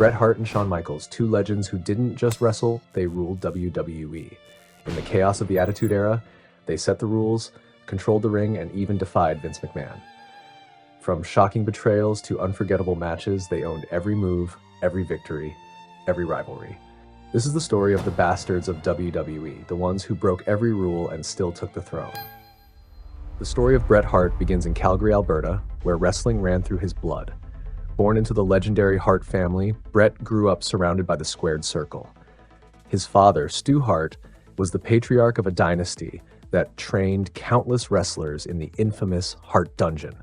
Bret Hart and Shawn Michaels, two legends who didn't just wrestle, they ruled WWE. In the chaos of the Attitude Era, they set the rules, controlled the ring, and even defied Vince McMahon. From shocking betrayals to unforgettable matches, they owned every move, every victory, every rivalry. This is the story of the bastards of WWE, the ones who broke every rule and still took the throne. The story of Bret Hart begins in Calgary, Alberta, where wrestling ran through his blood. Born into the legendary Hart family, Bret grew up surrounded by the squared circle. His father, Stu Hart, was the patriarch of a dynasty that trained countless wrestlers in the infamous Hart Dungeon,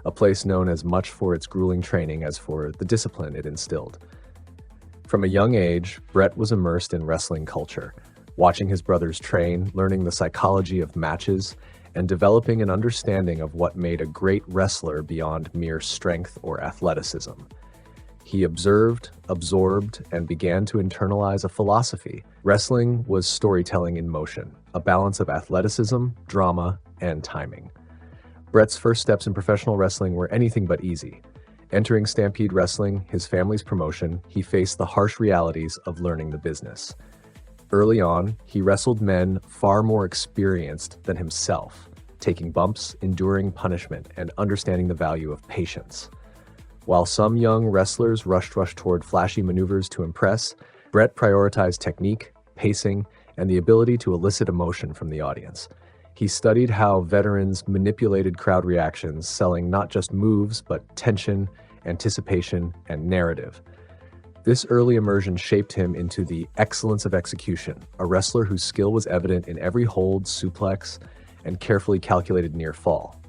a place known as much for its grueling training as for the discipline it instilled. From a young age, Bret was immersed in wrestling culture, watching his brothers train, learning the psychology of matches, and developing an understanding of what made a great wrestler beyond mere strength or athleticism. He observed, absorbed, and began to internalize a philosophy. Wrestling was storytelling in motion, a balance of athleticism, drama, and timing. Bret's first steps in professional wrestling were anything but easy. Entering Stampede Wrestling, his family's promotion, he faced the harsh realities of learning the business. Early on, he wrestled men far more experienced than himself, taking bumps, enduring punishment, and understanding the value of patience. While some young wrestlers rushed toward flashy maneuvers to impress, Bret prioritized technique, pacing, and the ability to elicit emotion from the audience. He studied how veterans manipulated crowd reactions, selling not just moves, but tension, anticipation, and narrative. This early immersion shaped him into the excellence of execution, a wrestler whose skill was evident in every hold, suplex, and carefully calculated near fall.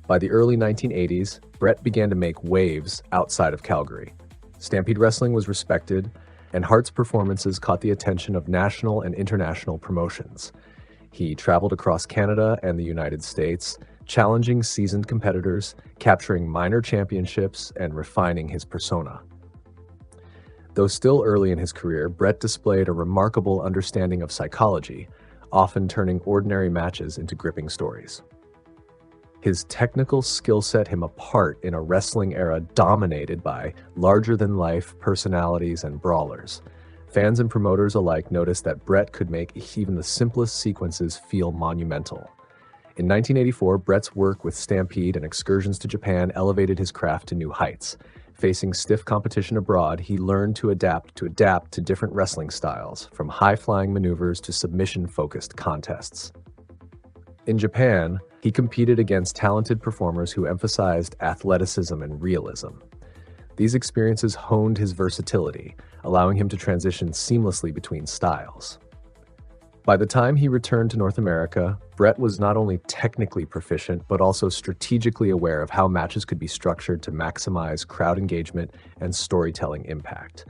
By the early 1980s, Bret began to make waves outside of Calgary. Stampede Wrestling was respected, and Hart's performances caught the attention of national and international promotions. He traveled across Canada and the United States, challenging seasoned competitors, capturing minor championships, and refining his persona. Though still early in his career, Bret displayed a remarkable understanding of psychology, often turning ordinary matches into gripping stories. His technical skill set him apart in a wrestling era dominated by larger-than-life personalities and brawlers. Fans and promoters alike noticed that Bret could make even the simplest sequences feel monumental. In 1984, Bret's work with Stampede and excursions to Japan elevated his craft to new heights. Facing stiff competition abroad, he learned to adapt to different wrestling styles, from high-flying maneuvers to submission-focused contests. In Japan, he competed against talented performers who emphasized athleticism and realism. These experiences honed his versatility, allowing him to transition seamlessly between styles. By the time he returned to North America, Bret was not only technically proficient, but also strategically aware of how matches could be structured to maximize crowd engagement and storytelling impact.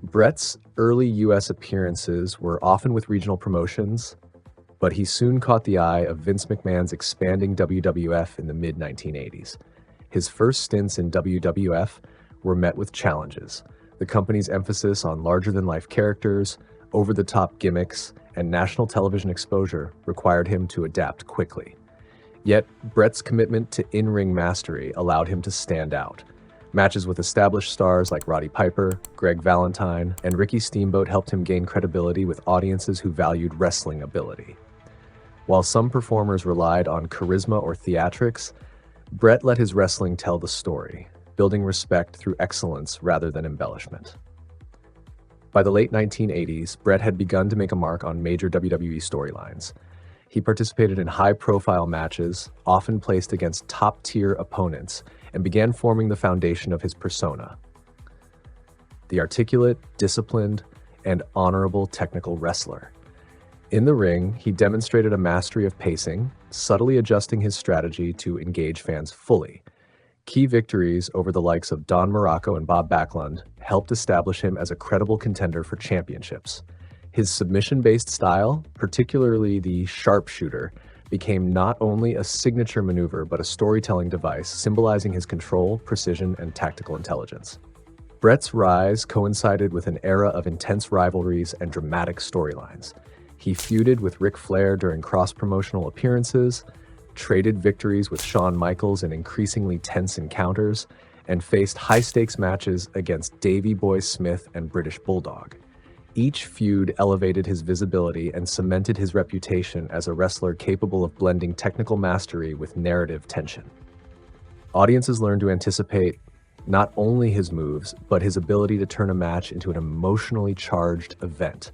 Bret's early U.S. appearances were often with regional promotions, but he soon caught the eye of Vince McMahon's expanding WWF in the mid-1980s. His first stints in WWF were met with challenges. The company's emphasis on larger-than-life characters, over-the-top gimmicks, and national television exposure required him to adapt quickly. Yet, Bret's commitment to in-ring mastery allowed him to stand out. Matches with established stars like Roddy Piper, Greg Valentine, and Ricky Steamboat helped him gain credibility with audiences who valued wrestling ability. While some performers relied on charisma or theatrics, Bret let his wrestling tell the story, building respect through excellence rather than embellishment. By the late 1980s, Bret had begun to make a mark on major WWE storylines. He participated in high-profile matches, often placed against top-tier opponents, and began forming the foundation of his persona: the articulate, disciplined, and honorable technical wrestler. In the ring, he demonstrated a mastery of pacing, subtly adjusting his strategy to engage fans fully. Key victories over the likes of Don Morocco and Bob Backlund helped establish him as a credible contender for championships. His submission-based style, particularly the sharpshooter, became not only a signature maneuver but a storytelling device symbolizing his control, precision, and tactical intelligence. Bret's rise coincided with an era of intense rivalries and dramatic storylines. He feuded with Ric Flair during cross-promotional appearances, traded victories with Shawn Michaels in increasingly tense encounters, and faced high-stakes matches against Davey Boy Smith and British Bulldog. Each feud elevated his visibility and cemented his reputation as a wrestler capable of blending technical mastery with narrative tension. Audiences learned to anticipate not only his moves, but his ability to turn a match into an emotionally charged event.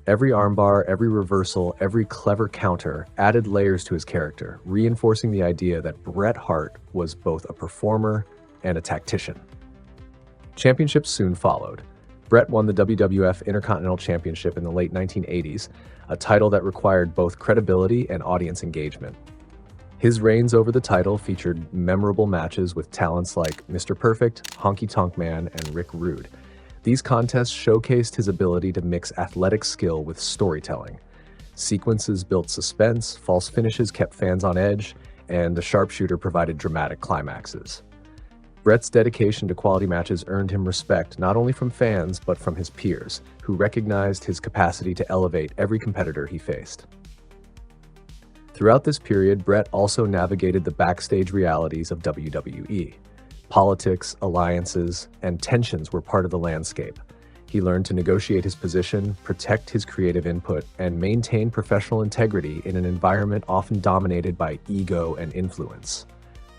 Every armbar, every reversal, every clever counter added layers to his character, reinforcing the idea that Bret Hart was both a performer and a tactician. Championships soon followed. Bret won the WWF Intercontinental Championship in the late 1980s, a title that required both credibility and audience engagement. His reigns over the title featured memorable matches with talents like Mr. Perfect, Honky Tonk Man, and Rick Rude. These contests showcased his ability to mix athletic skill with storytelling. Sequences built suspense, false finishes kept fans on edge, and the sharpshooter provided dramatic climaxes. Bret's dedication to quality matches earned him respect not only from fans but from his peers, who recognized his capacity to elevate every competitor he faced. Throughout this period, Bret also navigated the backstage realities of WWE. Politics, alliances, and tensions were part of the landscape. He learned to negotiate his position, protect his creative input, and maintain professional integrity in an environment often dominated by ego and influence.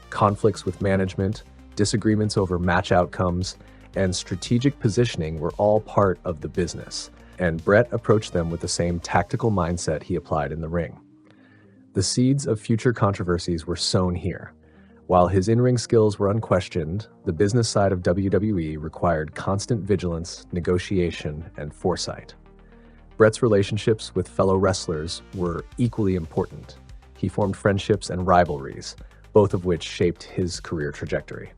Conflicts with management, disagreements over match outcomes, and strategic positioning were all part of the business, and Bret approached them with the same tactical mindset he applied in the ring. The seeds of future controversies were sown here. While his in-ring skills were unquestioned, the business side of WWE required constant vigilance, negotiation, and foresight. Bret's relationships with fellow wrestlers were equally important. He formed friendships and rivalries, both of which shaped his career trajectory.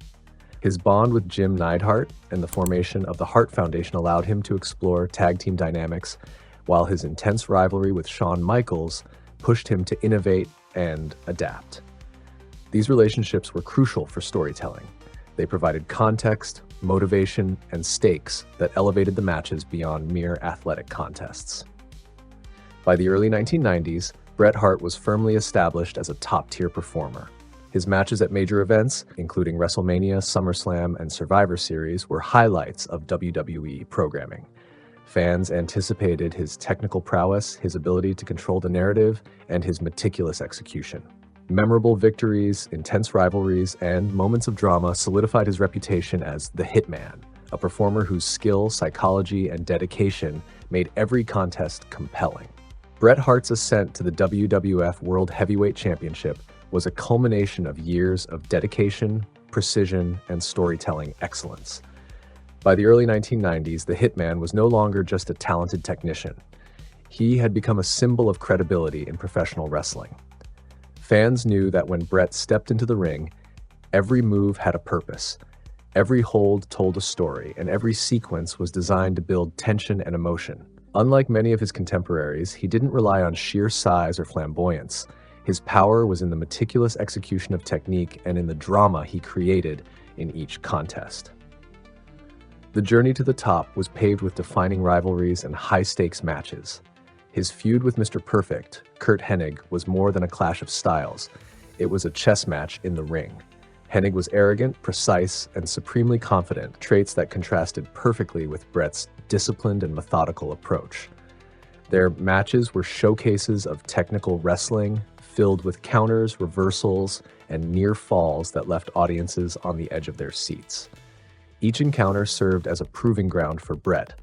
His bond with Jim Neidhart and the formation of the Hart Foundation allowed him to explore tag team dynamics, while his intense rivalry with Shawn Michaels pushed him to innovate and adapt. These relationships were crucial for storytelling. They provided context, motivation, and stakes that elevated the matches beyond mere athletic contests. By the early 1990s, Bret Hart was firmly established as a top-tier performer. His matches at major events, including WrestleMania, SummerSlam, and Survivor Series, were highlights of WWE programming. Fans anticipated his technical prowess, his ability to control the narrative, and his meticulous execution. Memorable victories, intense rivalries, and moments of drama solidified his reputation as the Hitman, a performer whose skill, psychology, and dedication made every contest compelling. Bret Hart's ascent to the WWF World Heavyweight Championship was a culmination of years of dedication, precision, and storytelling excellence. By the early 1990s, the Hitman was no longer just a talented technician. He had become a symbol of credibility in professional wrestling. Fans knew that when Bret stepped into the ring, every move had a purpose. Every hold told a story, and every sequence was designed to build tension and emotion. Unlike many of his contemporaries, he didn't rely on sheer size or flamboyance. His power was in the meticulous execution of technique and in the drama he created in each contest. The journey to the top was paved with defining rivalries and high-stakes matches. His feud with Mr. Perfect, Curt Hennig, was more than a clash of styles. It was a chess match in the ring. Hennig was arrogant, precise, and supremely confident, traits that contrasted perfectly with Bret's disciplined and methodical approach. Their matches were showcases of technical wrestling, filled with counters, reversals, and near falls that left audiences on the edge of their seats. Each encounter served as a proving ground for Bret,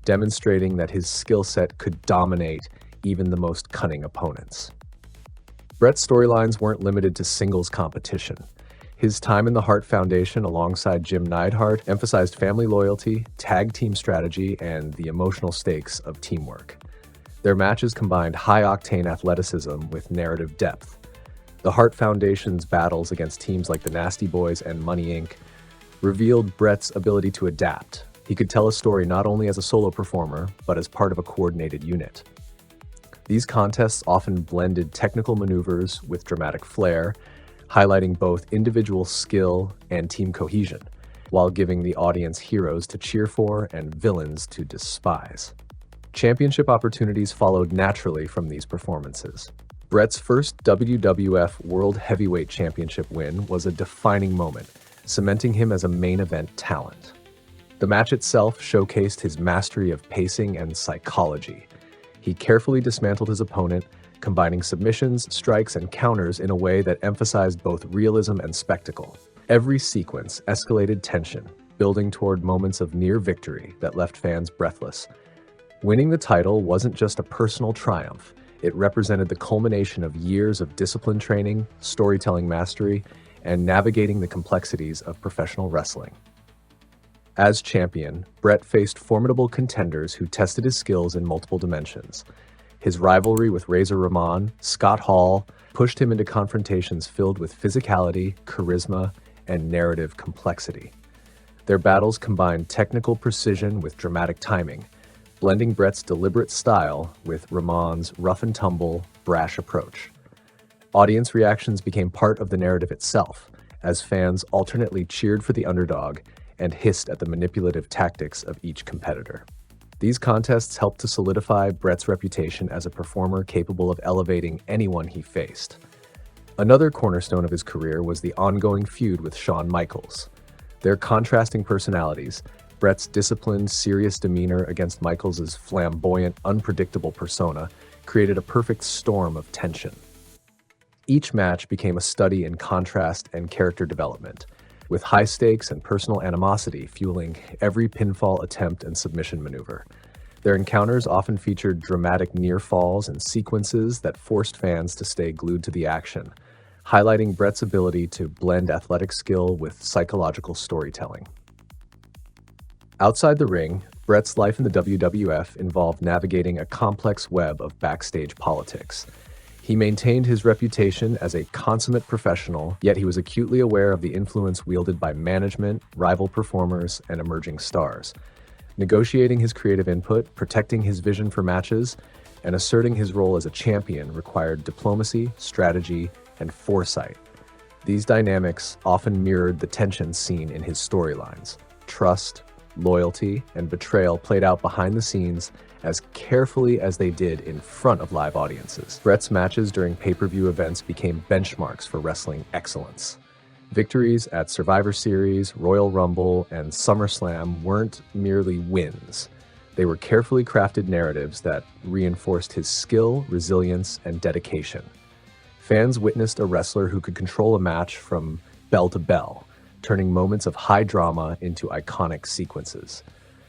demonstrating that his skill set could dominate even the most cunning opponents. Bret's storylines weren't limited to singles competition. His time in the Hart Foundation alongside Jim Neidhart emphasized family loyalty, tag team strategy, and the emotional stakes of teamwork. Their matches combined high-octane athleticism with narrative depth. The Hart Foundation's battles against teams like the Nasty Boys and Money Inc. revealed Bret's ability to adapt. He could tell a story not only as a solo performer, but as part of a coordinated unit. These contests often blended technical maneuvers with dramatic flair, highlighting both individual skill and team cohesion, while giving the audience heroes to cheer for and villains to despise. Championship opportunities followed naturally from these performances. Bret's first WWF World Heavyweight Championship win was a defining moment. cementing him as a main event talent. The match itself showcased his mastery of pacing and psychology. He carefully dismantled his opponent, combining submissions, strikes, and counters in a way that emphasized both realism and spectacle. Every sequence escalated tension, building toward moments of near victory that left fans breathless. Winning the title wasn't just a personal triumph, it represented the culmination of years of discipline training, storytelling mastery, and navigating the complexities of professional wrestling. As champion, Bret faced formidable contenders who tested his skills in multiple dimensions. His rivalry with Razor Ramon, Scott Hall, pushed him into confrontations filled with physicality, charisma, and narrative complexity. Their battles combined technical precision with dramatic timing, blending Bret's deliberate style with Ramon's rough-and-tumble, brash approach. Audience reactions became part of the narrative itself, as fans alternately cheered for the underdog and hissed at the manipulative tactics of each competitor. These contests helped to solidify Bret's reputation as a performer capable of elevating anyone he faced. Another cornerstone of his career was the ongoing feud with Shawn Michaels. Their contrasting personalities, Bret's disciplined, serious demeanor against Michaels' flamboyant, unpredictable persona, created a perfect storm of tension. Each match became a study in contrast and character development, with high stakes and personal animosity fueling every pinfall attempt and submission maneuver. Their encounters often featured dramatic near falls and sequences that forced fans to stay glued to the action, highlighting Bret's ability to blend athletic skill with psychological storytelling. Outside the ring, Bret's life in the WWF involved navigating a complex web of backstage politics. He maintained his reputation as a consummate professional, yet he was acutely aware of the influence wielded by management, rival performers, and emerging stars. Negotiating his creative input, protecting his vision for matches, and asserting his role as a champion required diplomacy, strategy, and foresight. These dynamics often mirrored the tension seen in his storylines. Trust, loyalty, and betrayal played out behind the scenes as carefully as they did in front of live audiences. Bret's matches during pay-per-view events became benchmarks for wrestling excellence. Victories at Survivor Series, Royal Rumble, and SummerSlam weren't merely wins. They were carefully crafted narratives that reinforced his skill, resilience, and dedication. Fans witnessed a wrestler who could control a match from bell to bell, turning moments of high drama into iconic sequences.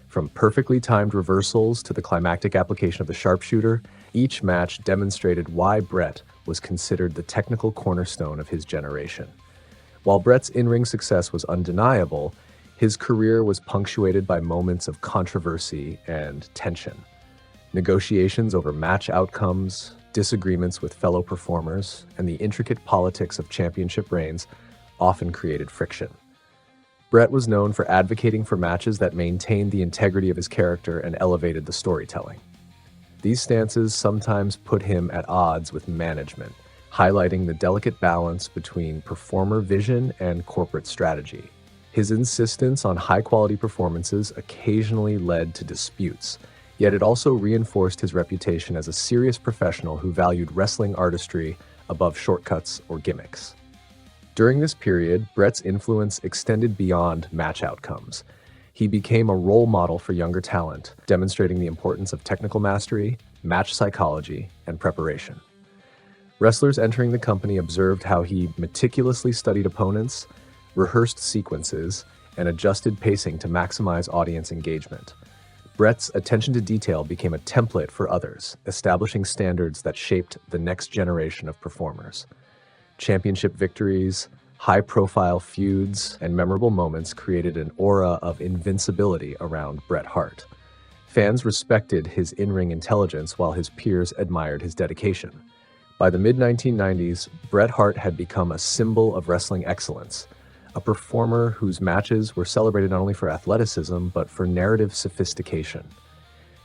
From perfectly timed reversals to the climactic application of the sharpshooter, each match demonstrated why Bret was considered the technical cornerstone of his generation. While Bret's in-ring success was undeniable, his career was punctuated by moments of controversy and tension. Negotiations over match outcomes, disagreements with fellow performers, and the intricate politics of championship reigns often created friction. Bret was known for advocating for matches that maintained the integrity of his character and elevated the storytelling. These stances sometimes put him at odds with management, highlighting the delicate balance between performer vision and corporate strategy. His insistence on high-quality performances occasionally led to disputes, yet it also reinforced his reputation as a serious professional who valued wrestling artistry above shortcuts or gimmicks. During this period, Bret's influence extended beyond match outcomes. He became a role model for younger talent, demonstrating the importance of technical mastery, match psychology, and preparation. Wrestlers entering the company observed how he meticulously studied opponents, rehearsed sequences, and adjusted pacing to maximize audience engagement. Bret's attention to detail became a template for others, establishing standards that shaped the next generation of performers. Championship victories, high-profile feuds, and memorable moments created an aura of invincibility around Bret Hart. Fans respected his in-ring intelligence while his peers admired his dedication. By the mid-1990s, Bret Hart had become a symbol of wrestling excellence, a performer whose matches were celebrated not only for athleticism, but for narrative sophistication.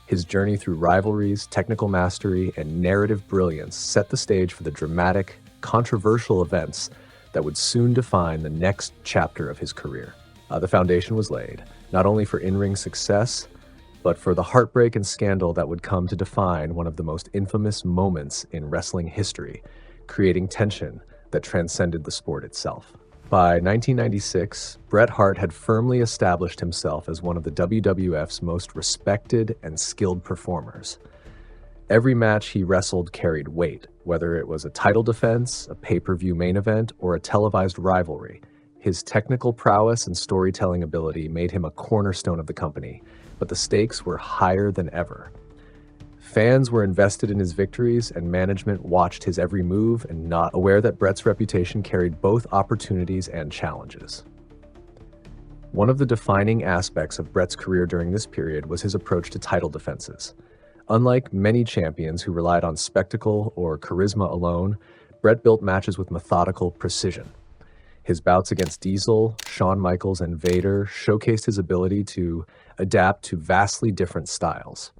His journey through rivalries, technical mastery, and narrative brilliance set the stage for the dramatic, controversial events that would soon define the next chapter of his career. The foundation was laid, not only for in-ring success, but for the heartbreak and scandal that would come to define one of the most infamous moments in wrestling history, creating tension that transcended the sport itself. By 1996, Bret Hart had firmly established himself as one of the WWF's most respected and skilled performers. Every match he wrestled carried weight, whether it was a title defense, a pay-per-view main event, or a televised rivalry. His technical prowess and storytelling ability made him a cornerstone of the company, but the stakes were higher than ever. Fans were invested in his victories, and management watched his every move and not aware that Bret's reputation carried both opportunities and challenges. One of the defining aspects of Bret's career during this period was his approach to title defenses. Unlike many champions who relied on spectacle or charisma alone, Bret built matches with methodical precision. His bouts against Diesel, Shawn Michaels, and Vader showcased his ability to adapt to vastly different styles.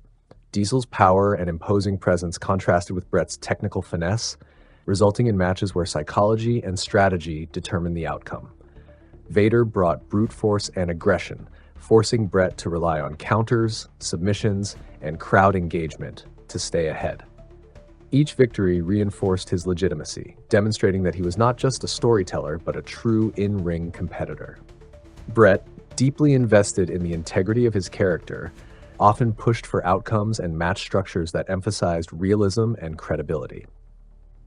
Diesel's power and imposing presence contrasted with Bret's technical finesse, resulting in matches where psychology and strategy determined the outcome. Vader brought brute force and aggression, forcing Bret to rely on counters, submissions, and crowd engagement to stay ahead. Each victory reinforced his legitimacy, demonstrating that he was not just a storyteller, but a true in-ring competitor. Bret, deeply invested in the integrity of his character, often pushed for outcomes and match structures that emphasized realism and credibility.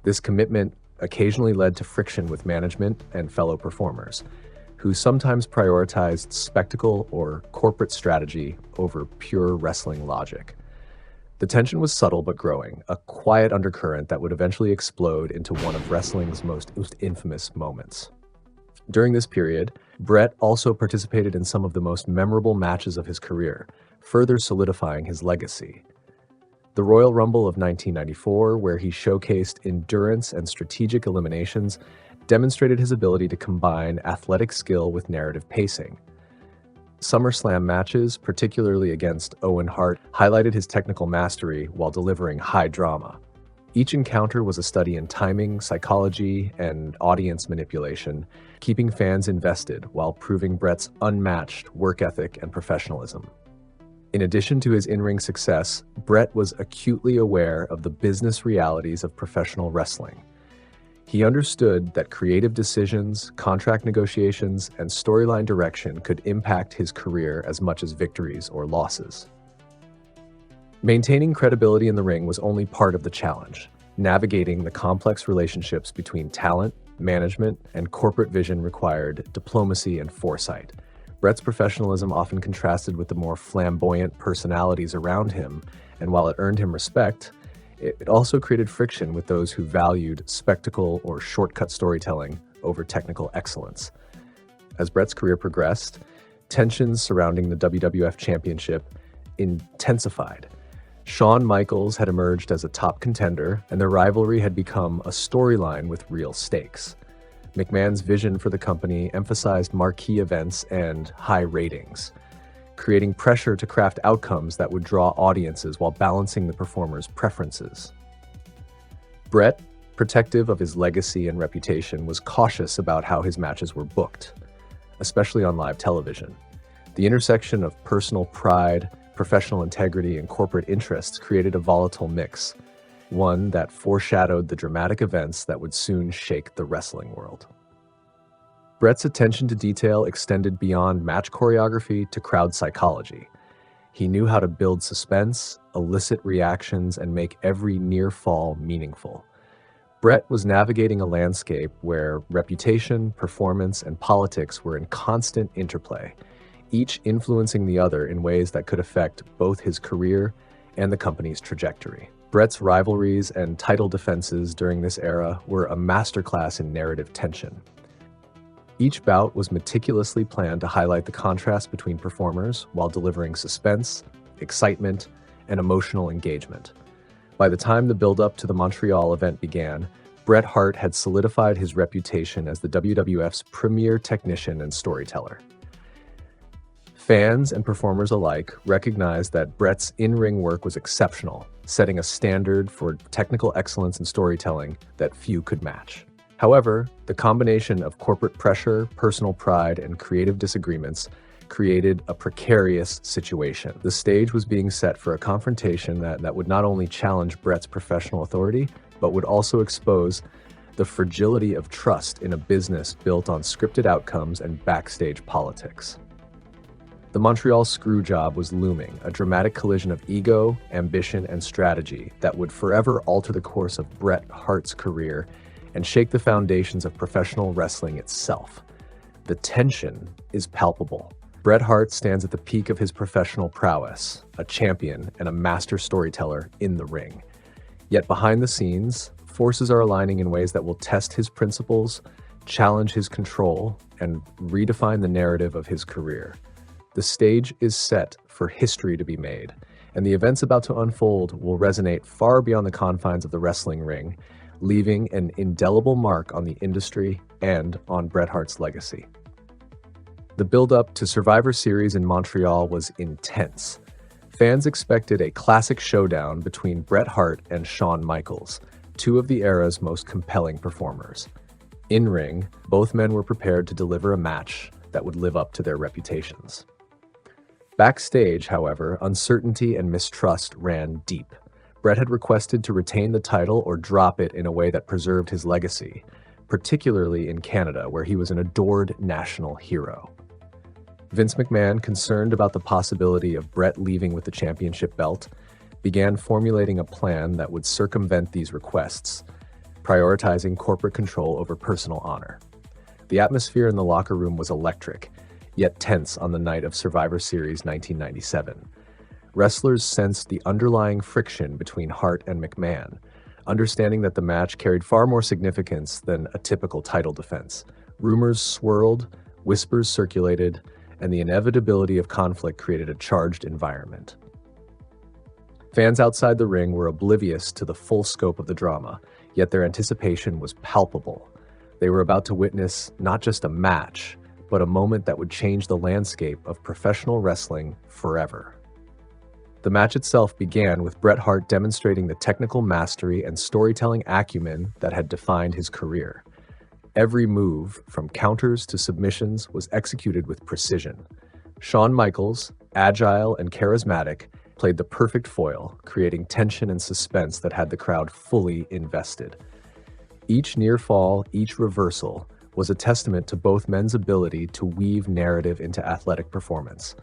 This commitment occasionally led to friction with management and fellow performers, who sometimes prioritized spectacle or corporate strategy over pure wrestling logic. The tension was subtle but growing, a quiet undercurrent that would eventually explode into one of wrestling's most infamous moments. During this period, Bret also participated in some of the most memorable matches of his career, further solidifying his legacy. The Royal Rumble of 1994, where he showcased endurance and strategic eliminations, demonstrated his ability to combine athletic skill with narrative pacing. SummerSlam matches, particularly against Owen Hart, highlighted his technical mastery while delivering high drama. Each encounter was a study in timing, psychology, and audience manipulation, keeping fans invested while proving Bret's unmatched work ethic and professionalism. In addition to his in-ring success, Bret was acutely aware of the business realities of professional wrestling. He understood that creative decisions, contract negotiations, and storyline direction could impact his career as much as victories or losses. Maintaining credibility in the ring was only part of the challenge. Navigating the complex relationships between talent, management, and corporate vision required diplomacy and foresight. Bret's professionalism often contrasted with the more flamboyant personalities around him, and while it earned him respect, it also created friction with those who valued spectacle or shortcut storytelling over technical excellence. As Bret's career progressed, tensions surrounding the WWF Championship intensified. Shawn Michaels had emerged as a top contender, and their rivalry had become a storyline with real stakes. McMahon's vision for the company emphasized marquee events and high ratings, creating pressure to craft outcomes that would draw audiences while balancing the performers' preferences. Bret, protective of his legacy and reputation, was cautious about how his matches were booked, especially on live television. The intersection of personal pride, professional integrity, and corporate interests created a volatile mix, one that foreshadowed the dramatic events that would soon shake the wrestling world. Bret's attention to detail extended beyond match choreography to crowd psychology. He knew how to build suspense, elicit reactions, and make every near fall meaningful. Bret was navigating a landscape where reputation, performance, and politics were in constant interplay, each influencing the other in ways that could affect both his career and the company's trajectory. Bret's rivalries and title defenses during this era were a masterclass in narrative tension. Each bout was meticulously planned to highlight the contrast between performers while delivering suspense, excitement, and emotional engagement. By the time the build-up to the Montreal event began, Bret Hart had solidified his reputation as the WWF's premier technician and storyteller. Fans and performers alike recognized that Bret's in-ring work was exceptional, setting a standard for technical excellence and storytelling that few could match. However, the combination of corporate pressure, personal pride, and creative disagreements created a precarious situation. The stage was being set for a confrontation that would not only challenge Bret's professional authority, but would also expose the fragility of trust in a business built on scripted outcomes and backstage politics. The Montreal Screwjob was looming, a dramatic collision of ego, ambition, and strategy that would forever alter the course of Bret Hart's career and shake the foundations of professional wrestling itself. The tension is palpable. Bret Hart stands at the peak of his professional prowess, a champion and a master storyteller in the ring. Yet behind the scenes, forces are aligning in ways that will test his principles, challenge his control, and redefine the narrative of his career. The stage is set for history to be made, and the events about to unfold will resonate far beyond the confines of the wrestling ring, leaving an indelible mark on the industry and on Bret Hart's legacy. The build-up to Survivor Series in Montreal was intense. Fans expected a classic showdown between Bret Hart and Shawn Michaels, two of the era's most compelling performers. In-ring, both men were prepared to deliver a match that would live up to their reputations. Backstage, however, uncertainty and mistrust ran deep. Bret had requested to retain the title or drop it in a way that preserved his legacy, particularly in Canada, where he was an adored national hero. Vince McMahon, concerned about the possibility of Bret leaving with the championship belt, began formulating a plan that would circumvent these requests, prioritizing corporate control over personal honor. The atmosphere in the locker room was electric, yet tense on the night of Survivor Series 1997. Wrestlers sensed the underlying friction between Hart and McMahon, understanding that the match carried far more significance than a typical title defense. Rumors swirled, whispers circulated, and the inevitability of conflict created a charged environment. Fans outside the ring were oblivious to the full scope of the drama, yet their anticipation was palpable. They were about to witness not just a match, but a moment that would change the landscape of professional wrestling forever. The match itself began with Bret Hart demonstrating the technical mastery and storytelling acumen that had defined his career. Every move, from counters to submissions, was executed with precision. Shawn Michaels, agile and charismatic, played the perfect foil, creating tension and suspense that had the crowd fully invested. Each near fall, each reversal, was a testament to both men's ability to weave narrative into athletic performance.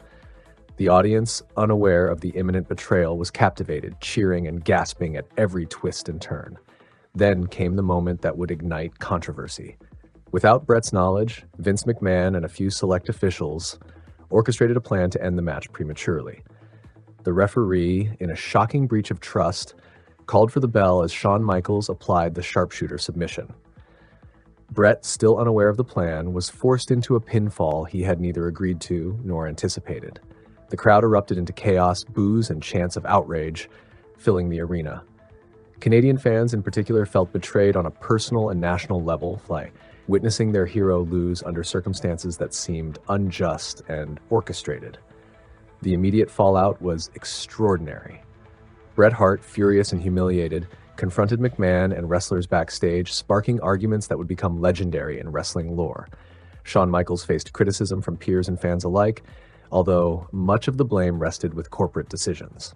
The audience, unaware of the imminent betrayal, was captivated, cheering and gasping at every twist and turn. Then came the moment that would ignite controversy. Without Bret's knowledge, Vince McMahon and a few select officials orchestrated a plan to end the match prematurely. The referee, in a shocking breach of trust, called for the bell as Shawn Michaels applied the sharpshooter submission. Bret, still unaware of the plan, was forced into a pinfall he had neither agreed to nor anticipated. The crowd erupted into chaos, boos, and chants of outrage, filling the arena. Canadian fans in particular felt betrayed on a personal and national level, like witnessing their hero lose under circumstances that seemed unjust and orchestrated. The immediate fallout was extraordinary. Bret Hart, furious and humiliated, confronted McMahon and wrestlers backstage, sparking arguments that would become legendary in wrestling lore. Shawn Michaels faced criticism from peers and fans alike, although much of the blame rested with corporate decisions.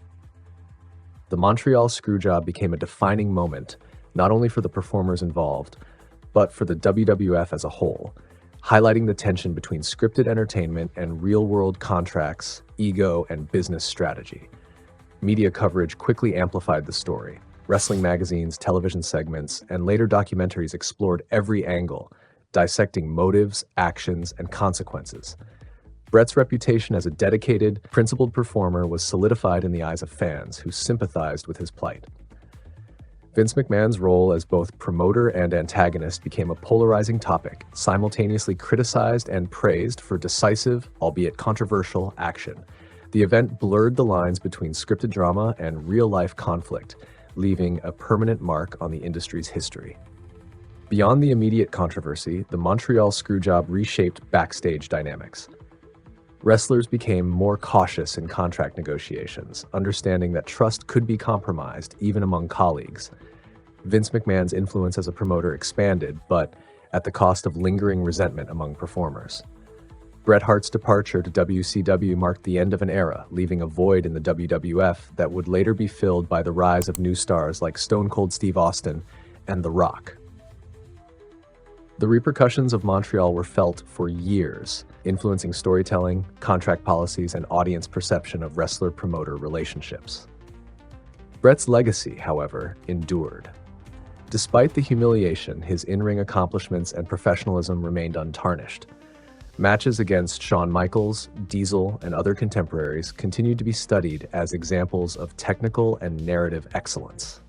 The Montreal Screwjob became a defining moment, not only for the performers involved, but for the WWF as a whole, highlighting the tension between scripted entertainment and real-world contracts, ego, and business strategy. Media coverage quickly amplified the story. Wrestling magazines, television segments, and later documentaries explored every angle, dissecting motives, actions, and consequences. Bret's reputation as a dedicated, principled performer was solidified in the eyes of fans who sympathized with his plight. Vince McMahon's role as both promoter and antagonist became a polarizing topic, simultaneously criticized and praised for decisive, albeit controversial, action. The event blurred the lines between scripted drama and real-life conflict, leaving a permanent mark on the industry's history. Beyond the immediate controversy, the Montreal Screwjob reshaped backstage dynamics. Wrestlers became more cautious in contract negotiations, understanding that trust could be compromised even among colleagues. Vince McMahon's influence as a promoter expanded, but at the cost of lingering resentment among performers. Bret Hart's departure to WCW marked the end of an era, leaving a void in the WWF that would later be filled by the rise of new stars like Stone Cold Steve Austin and The Rock. The repercussions of Montreal were felt for years, influencing storytelling, contract policies, and audience perception of wrestler-promoter relationships. Bret's legacy, however, endured. Despite the humiliation, his in-ring accomplishments and professionalism remained untarnished. Matches against Shawn Michaels, Diesel, and other contemporaries continued to be studied as examples of technical and narrative excellence.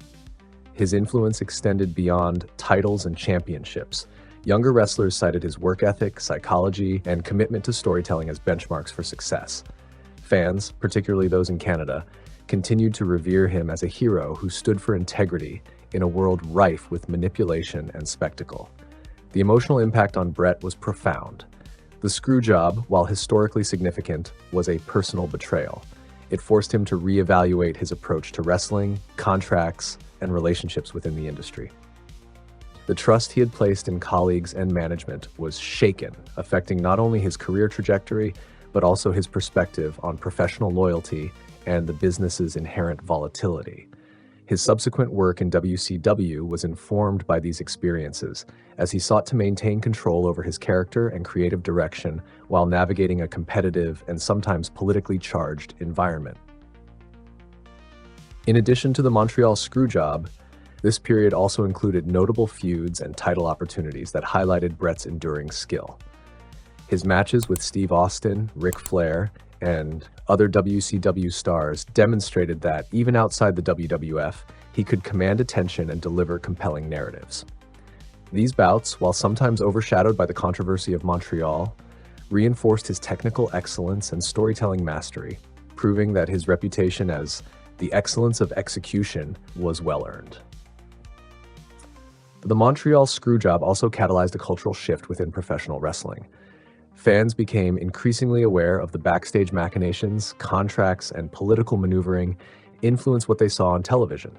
His influence extended beyond titles and championships. Younger wrestlers cited his work ethic, psychology, and commitment to storytelling as benchmarks for success. Fans, particularly those in Canada, continued to revere him as a hero who stood for integrity in a world rife with manipulation and spectacle. The emotional impact on Bret was profound. The Screwjob, while historically significant, was a personal betrayal. It forced him to reevaluate his approach to wrestling, contracts, and relationships within the industry. The trust he had placed in colleagues and management was shaken, affecting not only his career trajectory, but also his perspective on professional loyalty and the business's inherent volatility. His subsequent work in WCW was informed by these experiences, as he sought to maintain control over his character and creative direction while navigating a competitive and sometimes politically charged environment. In addition to the Montreal Screwjob, this period also included notable feuds and title opportunities that highlighted Bret's enduring skill. His matches with Steve Austin, Ric Flair, and other WCW stars demonstrated that, even outside the WWF, he could command attention and deliver compelling narratives. These bouts, while sometimes overshadowed by the controversy of Montreal, reinforced his technical excellence and storytelling mastery, proving that his reputation as the excellence of execution was well-earned. The Montreal Screwjob also catalyzed a cultural shift within professional wrestling. Fans became increasingly aware of the backstage machinations, contracts, and political maneuvering influence what they saw on television.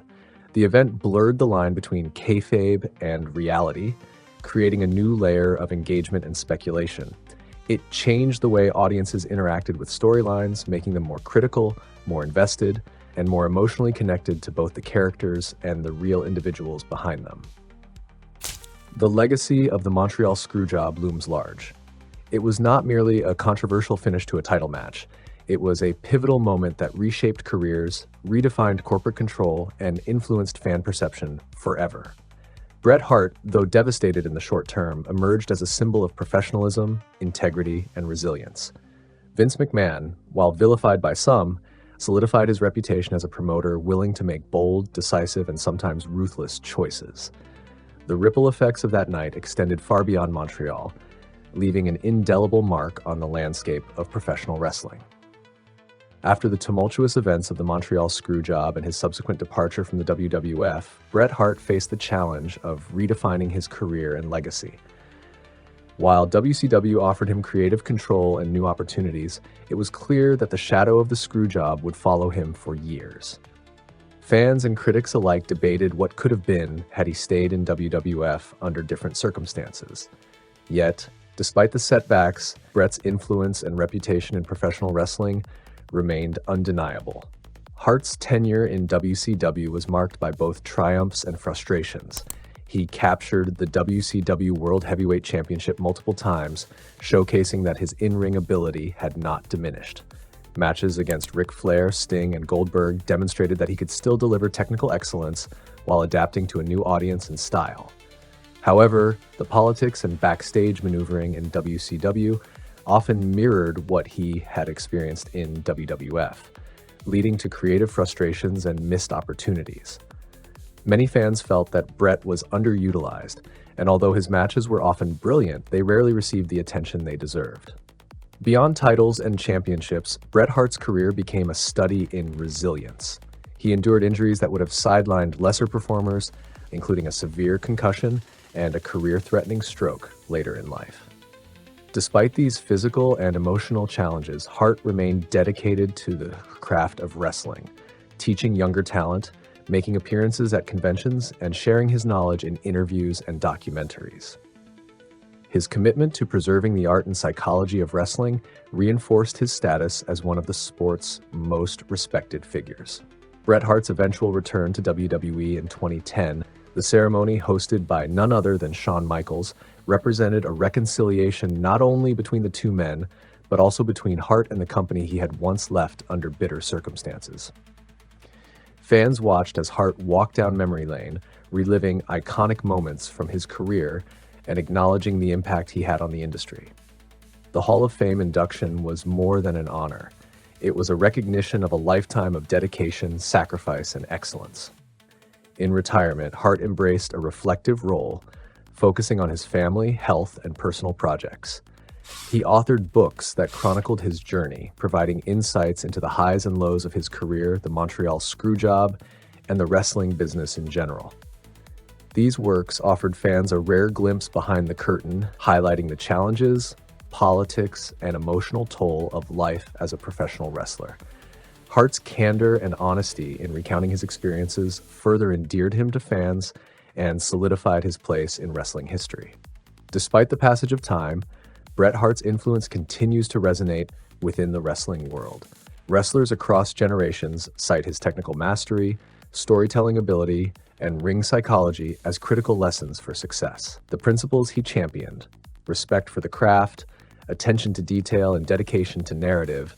The event blurred the line between kayfabe and reality, creating a new layer of engagement and speculation. It changed the way audiences interacted with storylines, making them more critical, more invested, and more emotionally connected to both the characters and the real individuals behind them. The legacy of the Montreal Screwjob looms large. It was not merely a controversial finish to a title match. It was a pivotal moment that reshaped careers, redefined corporate control, and influenced fan perception forever. Bret Hart, though devastated in the short term, emerged as a symbol of professionalism, integrity, and resilience. Vince McMahon, while vilified by some, solidified his reputation as a promoter willing to make bold, decisive, and sometimes ruthless choices. The ripple effects of that night extended far beyond Montreal, leaving an indelible mark on the landscape of professional wrestling. After the tumultuous events of the Montreal Screwjob and his subsequent departure from the WWF, Bret Hart faced the challenge of redefining his career and legacy. While WCW offered him creative control and new opportunities, it was clear that the shadow of the Screwjob would follow him for years. Fans and critics alike debated what could have been had he stayed in WWF under different circumstances. Yet, despite the setbacks, Bret's influence and reputation in professional wrestling remained undeniable. Hart's tenure in WCW was marked by both triumphs and frustrations. He captured the WCW World Heavyweight Championship multiple times, showcasing that his in-ring ability had not diminished. Matches against Ric Flair, Sting, and Goldberg demonstrated that he could still deliver technical excellence while adapting to a new audience and style. However, the politics and backstage maneuvering in WCW often mirrored what he had experienced in WWF, leading to creative frustrations and missed opportunities. Many fans felt that Bret was underutilized, and although his matches were often brilliant, they rarely received the attention they deserved. Beyond titles and championships, Bret Hart's career became a study in resilience. He endured injuries that would have sidelined lesser performers, including a severe concussion and a career-threatening stroke later in life. Despite these physical and emotional challenges, Hart remained dedicated to the craft of wrestling, teaching younger talent, making appearances at conventions, and sharing his knowledge in interviews and documentaries. His commitment to preserving the art and psychology of wrestling reinforced his status as one of the sport's most respected figures. Bret Hart's eventual return to WWE in 2010, the ceremony hosted by none other than Shawn Michaels, represented a reconciliation not only between the two men, but also between Hart and the company he had once left under bitter circumstances. Fans watched as Hart walked down memory lane, reliving iconic moments from his career and acknowledging the impact he had on the industry. The Hall of Fame induction was more than an honor. It was a recognition of a lifetime of dedication, sacrifice, and excellence. In retirement, Hart embraced a reflective role, focusing on his family, health, and personal projects. He authored books that chronicled his journey, providing insights into the highs and lows of his career, the Montreal Screwjob, and the wrestling business in general. These works offered fans a rare glimpse behind the curtain, highlighting the challenges, politics, and emotional toll of life as a professional wrestler. Hart's candor and honesty in recounting his experiences further endeared him to fans and solidified his place in wrestling history. Despite the passage of time, Bret Hart's influence continues to resonate within the wrestling world. Wrestlers across generations cite his technical mastery, storytelling ability, and ring psychology as critical lessons for success. The principles he championed, respect for the craft, attention to detail, and dedication to narrative,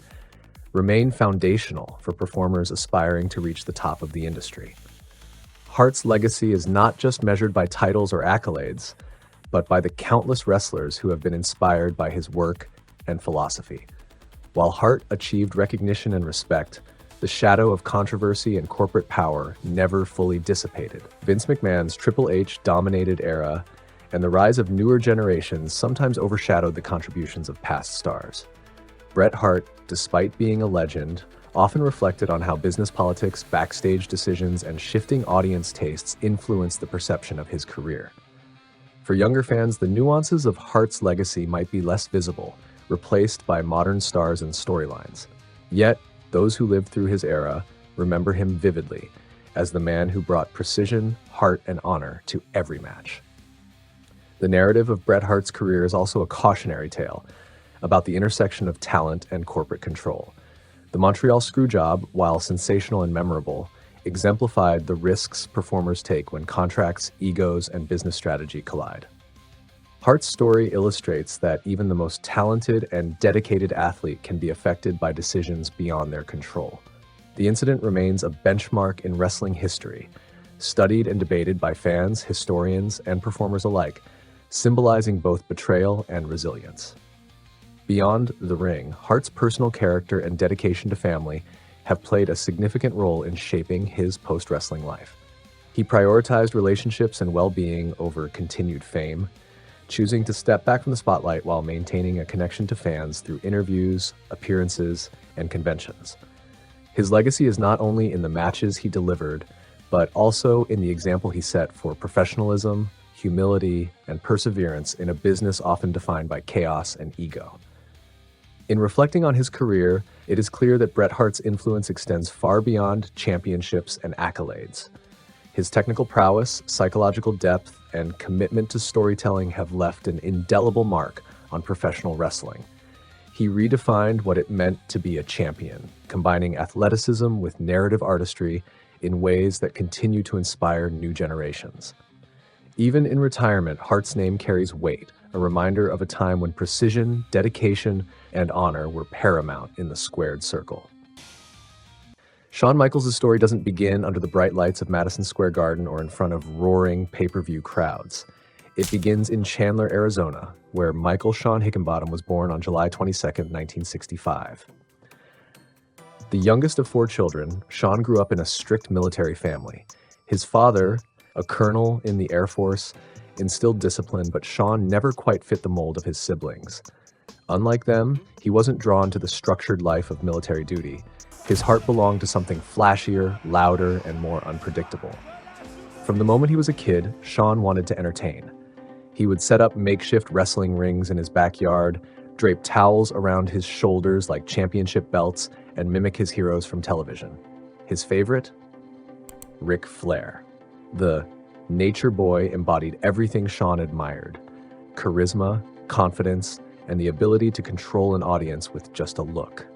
remain foundational for performers aspiring to reach the top of the industry. Hart's legacy is not just measured by titles or accolades, but by the countless wrestlers who have been inspired by his work and philosophy. While Hart achieved recognition and respect, the shadow of controversy and corporate power never fully dissipated. Vince McMahon's Triple H-dominated era and the rise of newer generations sometimes overshadowed the contributions of past stars. Bret Hart, despite being a legend, often reflected on how business politics, backstage decisions, and shifting audience tastes influenced the perception of his career. For younger fans, the nuances of Hart's legacy might be less visible, replaced by modern stars and storylines. Yet, those who lived through his era remember him vividly as the man who brought precision, heart, and honor to every match. The narrative of Bret Hart's career is also a cautionary tale about the intersection of talent and corporate control. The Montreal Screwjob, while sensational and memorable, exemplified the risks performers take when contracts, egos, and business strategy collide. Hart's story illustrates that even the most talented and dedicated athlete can be affected by decisions beyond their control. The incident remains a benchmark in wrestling history, studied and debated by fans, historians, and performers alike, symbolizing both betrayal and resilience. Beyond the ring, Hart's personal character and dedication to family have played a significant role in shaping his post-wrestling life. He prioritized relationships and well-being over continued fame, choosing to step back from the spotlight while maintaining a connection to fans through interviews, appearances, and conventions. His legacy is not only in the matches he delivered, but also in the example he set for professionalism, humility, and perseverance in a business often defined by chaos and ego. In reflecting on his career, it is clear that Bret Hart's influence extends far beyond championships and accolades. His technical prowess, psychological depth, and commitment to storytelling have left an indelible mark on professional wrestling. He redefined what it meant to be a champion, combining athleticism with narrative artistry in ways that continue to inspire new generations. Even in retirement, Hart's name carries weight, a reminder of a time when precision, dedication, and honor were paramount in the squared circle. Shawn Michaels' story doesn't begin under the bright lights of Madison Square Garden or in front of roaring pay-per-view crowds. It begins in Chandler, Arizona, where Michael Shawn Hickenbottom was born on July 22, 1965. The youngest of 4 children, Shawn grew up in a strict military family. His father, a colonel in the Air Force, instilled discipline, but Shawn never quite fit the mold of his siblings. Unlike them, he wasn't drawn to the structured life of military duty. His heart belonged to something flashier, louder, and more unpredictable. From the moment he was a kid, Shawn wanted to entertain. He would set up makeshift wrestling rings in his backyard, drape towels around his shoulders like championship belts, and mimic his heroes from television. His favorite? Ric Flair. The nature boy embodied everything Shawn admired: charisma, confidence, and the ability to control an audience with just a look.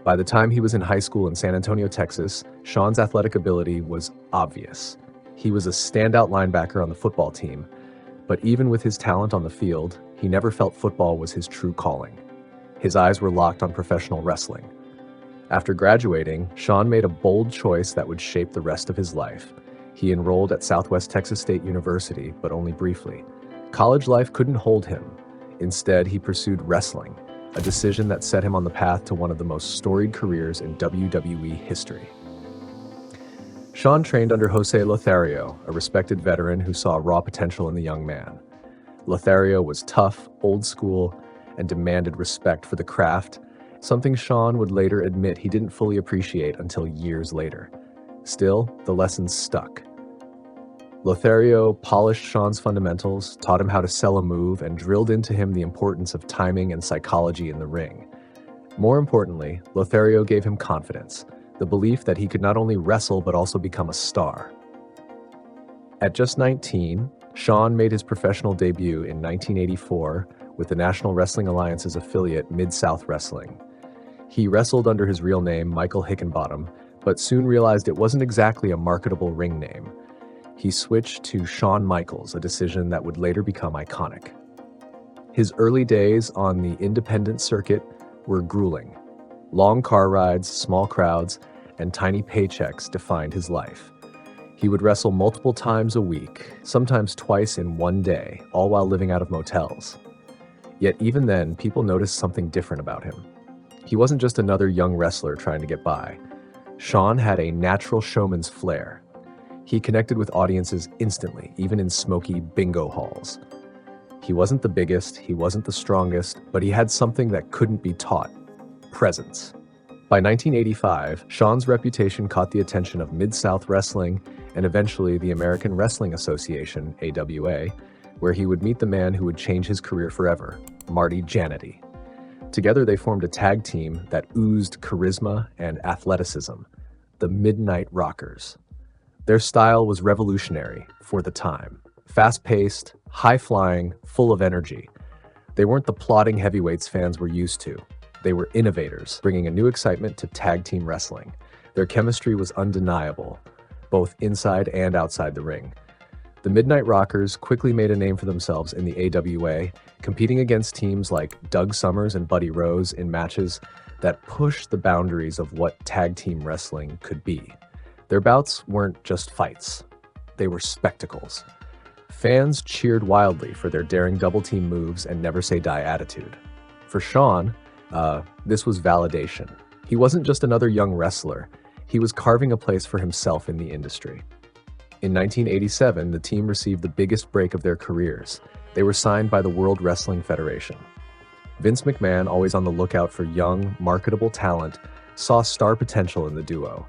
By the time he was in high school in San Antonio, Texas, Shawn's athletic ability was obvious. He was a standout linebacker on the football team, But even with his talent on the field, he never felt football was his true calling. His eyes were locked on professional wrestling. After graduating, Shawn made a bold choice that would shape the rest of his life. He enrolled at Southwest Texas State University, but only briefly. College life couldn't hold him. Instead, he pursued wrestling, a decision that set him on the path to one of the most storied careers in WWE history. Shawn trained under Jose Lothario, a respected veteran who saw raw potential in the young man. Lothario was tough, old school, and demanded respect for the craft, something Shawn would later admit he didn't fully appreciate until years later. Still, the lessons stuck. Lothario polished Shawn's fundamentals, taught him how to sell a move, and drilled into him the importance of timing and psychology in the ring. More importantly, Lothario gave him confidence, the belief that he could not only wrestle but also become a star. At just 19, Shawn made his professional debut in 1984 with the National Wrestling Alliance's affiliate Mid-South Wrestling. He wrestled under his real name, Michael Hickenbottom, but soon realized it wasn't exactly a marketable ring name. He switched to Shawn Michaels, a decision that would later become iconic. His early days on the independent circuit were grueling. Long car rides, small crowds, and tiny paychecks defined his life. He would wrestle multiple times a week, sometimes twice in one day, all while living out of motels. Yet even then, people noticed something different about him. He wasn't just another young wrestler trying to get by. Shawn had a natural showman's flair. He connected with audiences instantly, even in smoky bingo halls. He wasn't the biggest, he wasn't the strongest, but he had something that couldn't be taught: presence. By 1985, Shawn's reputation caught the attention of Mid-South Wrestling and eventually the American Wrestling Association, AWA, where he would meet the man who would change his career forever, Marty Jannetty. Together they formed a tag team that oozed charisma and athleticism, the Midnight Rockers. Their style was revolutionary for the time. Fast-paced, high-flying, full of energy. They weren't the plodding heavyweights fans were used to. They were innovators, bringing a new excitement to tag team wrestling. Their chemistry was undeniable, both inside and outside the ring. The Midnight Rockers quickly made a name for themselves in the AWA, competing against teams like Doug Summers and Buddy Rose in matches that pushed the boundaries of what tag team wrestling could be. Their bouts weren't just fights, they were spectacles. Fans cheered wildly for their daring double-team moves and never-say-die attitude. For Shawn, this was validation. He wasn't just another young wrestler, he was carving a place for himself in the industry. In 1987, the team received the biggest break of their careers. They were signed by the World Wrestling Federation. Vince McMahon, always on the lookout for young, marketable talent, saw star potential in the duo.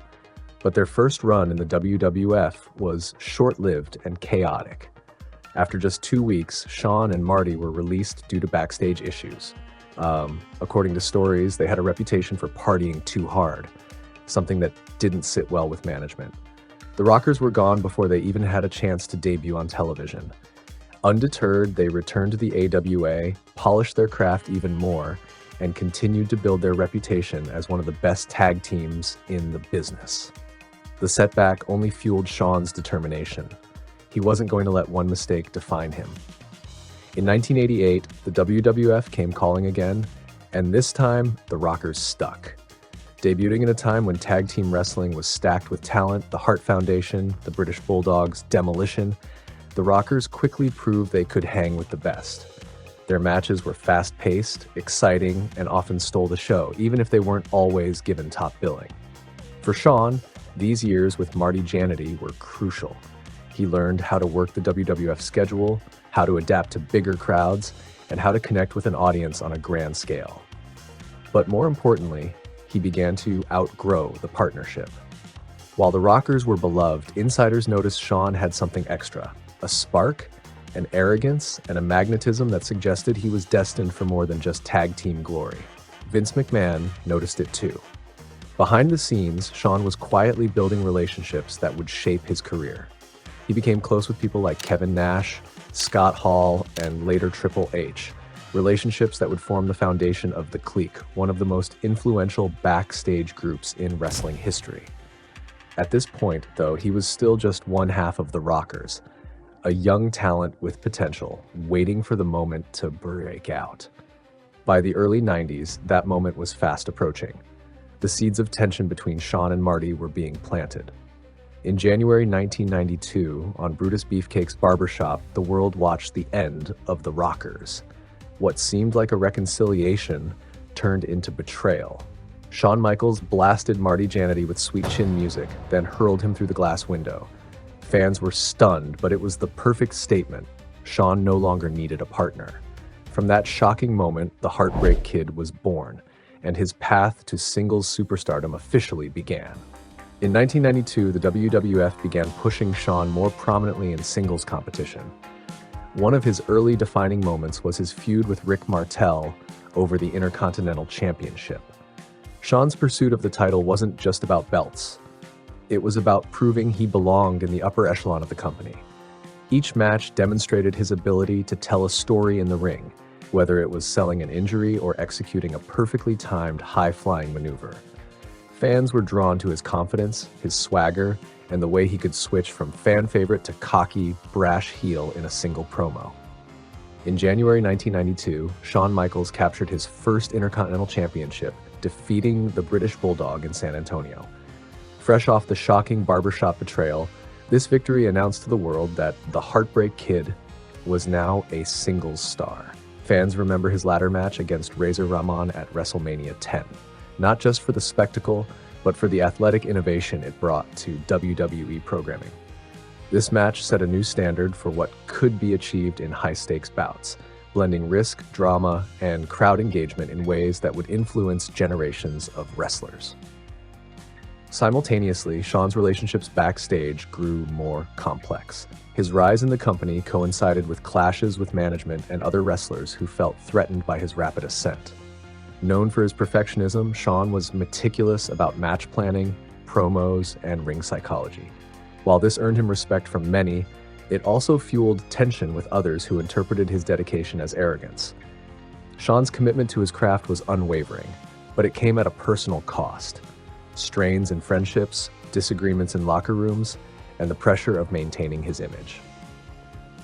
But their first run in the WWF was short-lived and chaotic. After just 2 weeks, Shawn and Marty were released due to backstage issues. According to stories, they had a reputation for partying too hard, something that didn't sit well with management. The Rockers were gone before they even had a chance to debut on television. Undeterred, they returned to the AWA, polished their craft even more, and continued to build their reputation as one of the best tag teams in the business. The setback only fueled Shawn's determination. He wasn't going to let one mistake define him. In 1988, the WWF came calling again, and this time, the Rockers stuck. Debuting in a time when tag team wrestling was stacked with talent, the Hart Foundation, the British Bulldogs, Demolition, the Rockers quickly proved they could hang with the best. Their matches were fast-paced, exciting, and often stole the show, even if they weren't always given top billing. For Shawn, these years with Marty Jannetty were crucial. He learned how to work the WWF schedule, how to adapt to bigger crowds, and how to connect with an audience on a grand scale. But more importantly, he began to outgrow the partnership. While the Rockers were beloved, insiders noticed Shawn had something extra, a spark, an arrogance, and a magnetism that suggested he was destined for more than just tag team glory. Vince McMahon noticed it too. Behind the scenes, Shawn was quietly building relationships that would shape his career. He became close with people like Kevin Nash, Scott Hall, and later Triple H, relationships that would form the foundation of The Clique, one of the most influential backstage groups in wrestling history. At this point, though, he was still just one half of the Rockers. a young talent with potential, waiting for the moment to break out. By the early 90s, that moment was fast approaching. The seeds of tension between Shawn and Marty were being planted. In January 1992, on Brutus Beefcake's barbershop, the world watched the end of the Rockers. What seemed like a reconciliation turned into betrayal. Shawn Michaels blasted Marty Jannetty with Sweet Chin music, then hurled him through the glass window. Fans were stunned, but it was the perfect statement. Shawn no longer needed a partner. From that shocking moment, the Heartbreak Kid was born, and his path to singles superstardom officially began. In 1992, the WWF began pushing Shawn more prominently in singles competition. One of his early defining moments was his feud with Rick Martel over the Intercontinental Championship. Shawn's pursuit of the title wasn't just about belts. It was about proving he belonged in the upper echelon of the company. Each match demonstrated his ability to tell a story in the ring, whether it was selling an injury or executing a perfectly timed high-flying maneuver. Fans were drawn to his confidence, his swagger, and the way he could switch from fan favorite to cocky, brash heel in a single promo. In January 1992, Shawn Michaels captured his first Intercontinental Championship, defeating the British Bulldog in San Antonio. Fresh off the shocking barbershop betrayal, this victory announced to the world that the Heartbreak Kid was now a singles star. Fans remember his ladder match against Razor Ramon at WrestleMania 10. Not just for the spectacle, but for the athletic innovation it brought to WWE programming. This match set a new standard for what could be achieved in high-stakes bouts, blending risk, drama, and crowd engagement in ways that would influence generations of wrestlers. Simultaneously, Shawn's relationships backstage grew more complex. His rise in the company coincided with clashes with management and other wrestlers who felt threatened by his rapid ascent. Known for his perfectionism, Shawn was meticulous about match planning, promos, and ring psychology. While this earned him respect from many, it also fueled tension with others who interpreted his dedication as arrogance. Shawn's commitment to his craft was unwavering, but it came at a personal cost. Strains in friendships, disagreements in locker rooms, and the pressure of maintaining his image.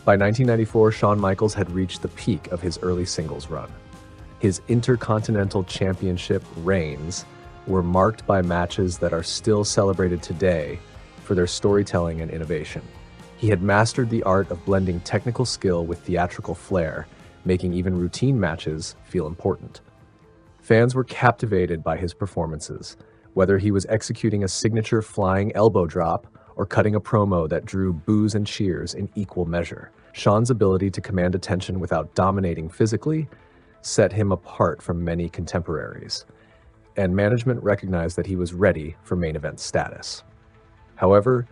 By 1994, Shawn Michaels had reached the peak of his early singles run. His Intercontinental Championship reigns were marked by matches that are still celebrated today for their storytelling and innovation. He had mastered the art of blending technical skill with theatrical flair, making even routine matches feel important. Fans were captivated by his performances, whether he was executing a signature flying elbow drop or cutting a promo that drew boos and cheers in equal measure. Shawn's ability to command attention without dominating physically set him apart from many contemporaries, and management recognized that he was ready for main event status. However,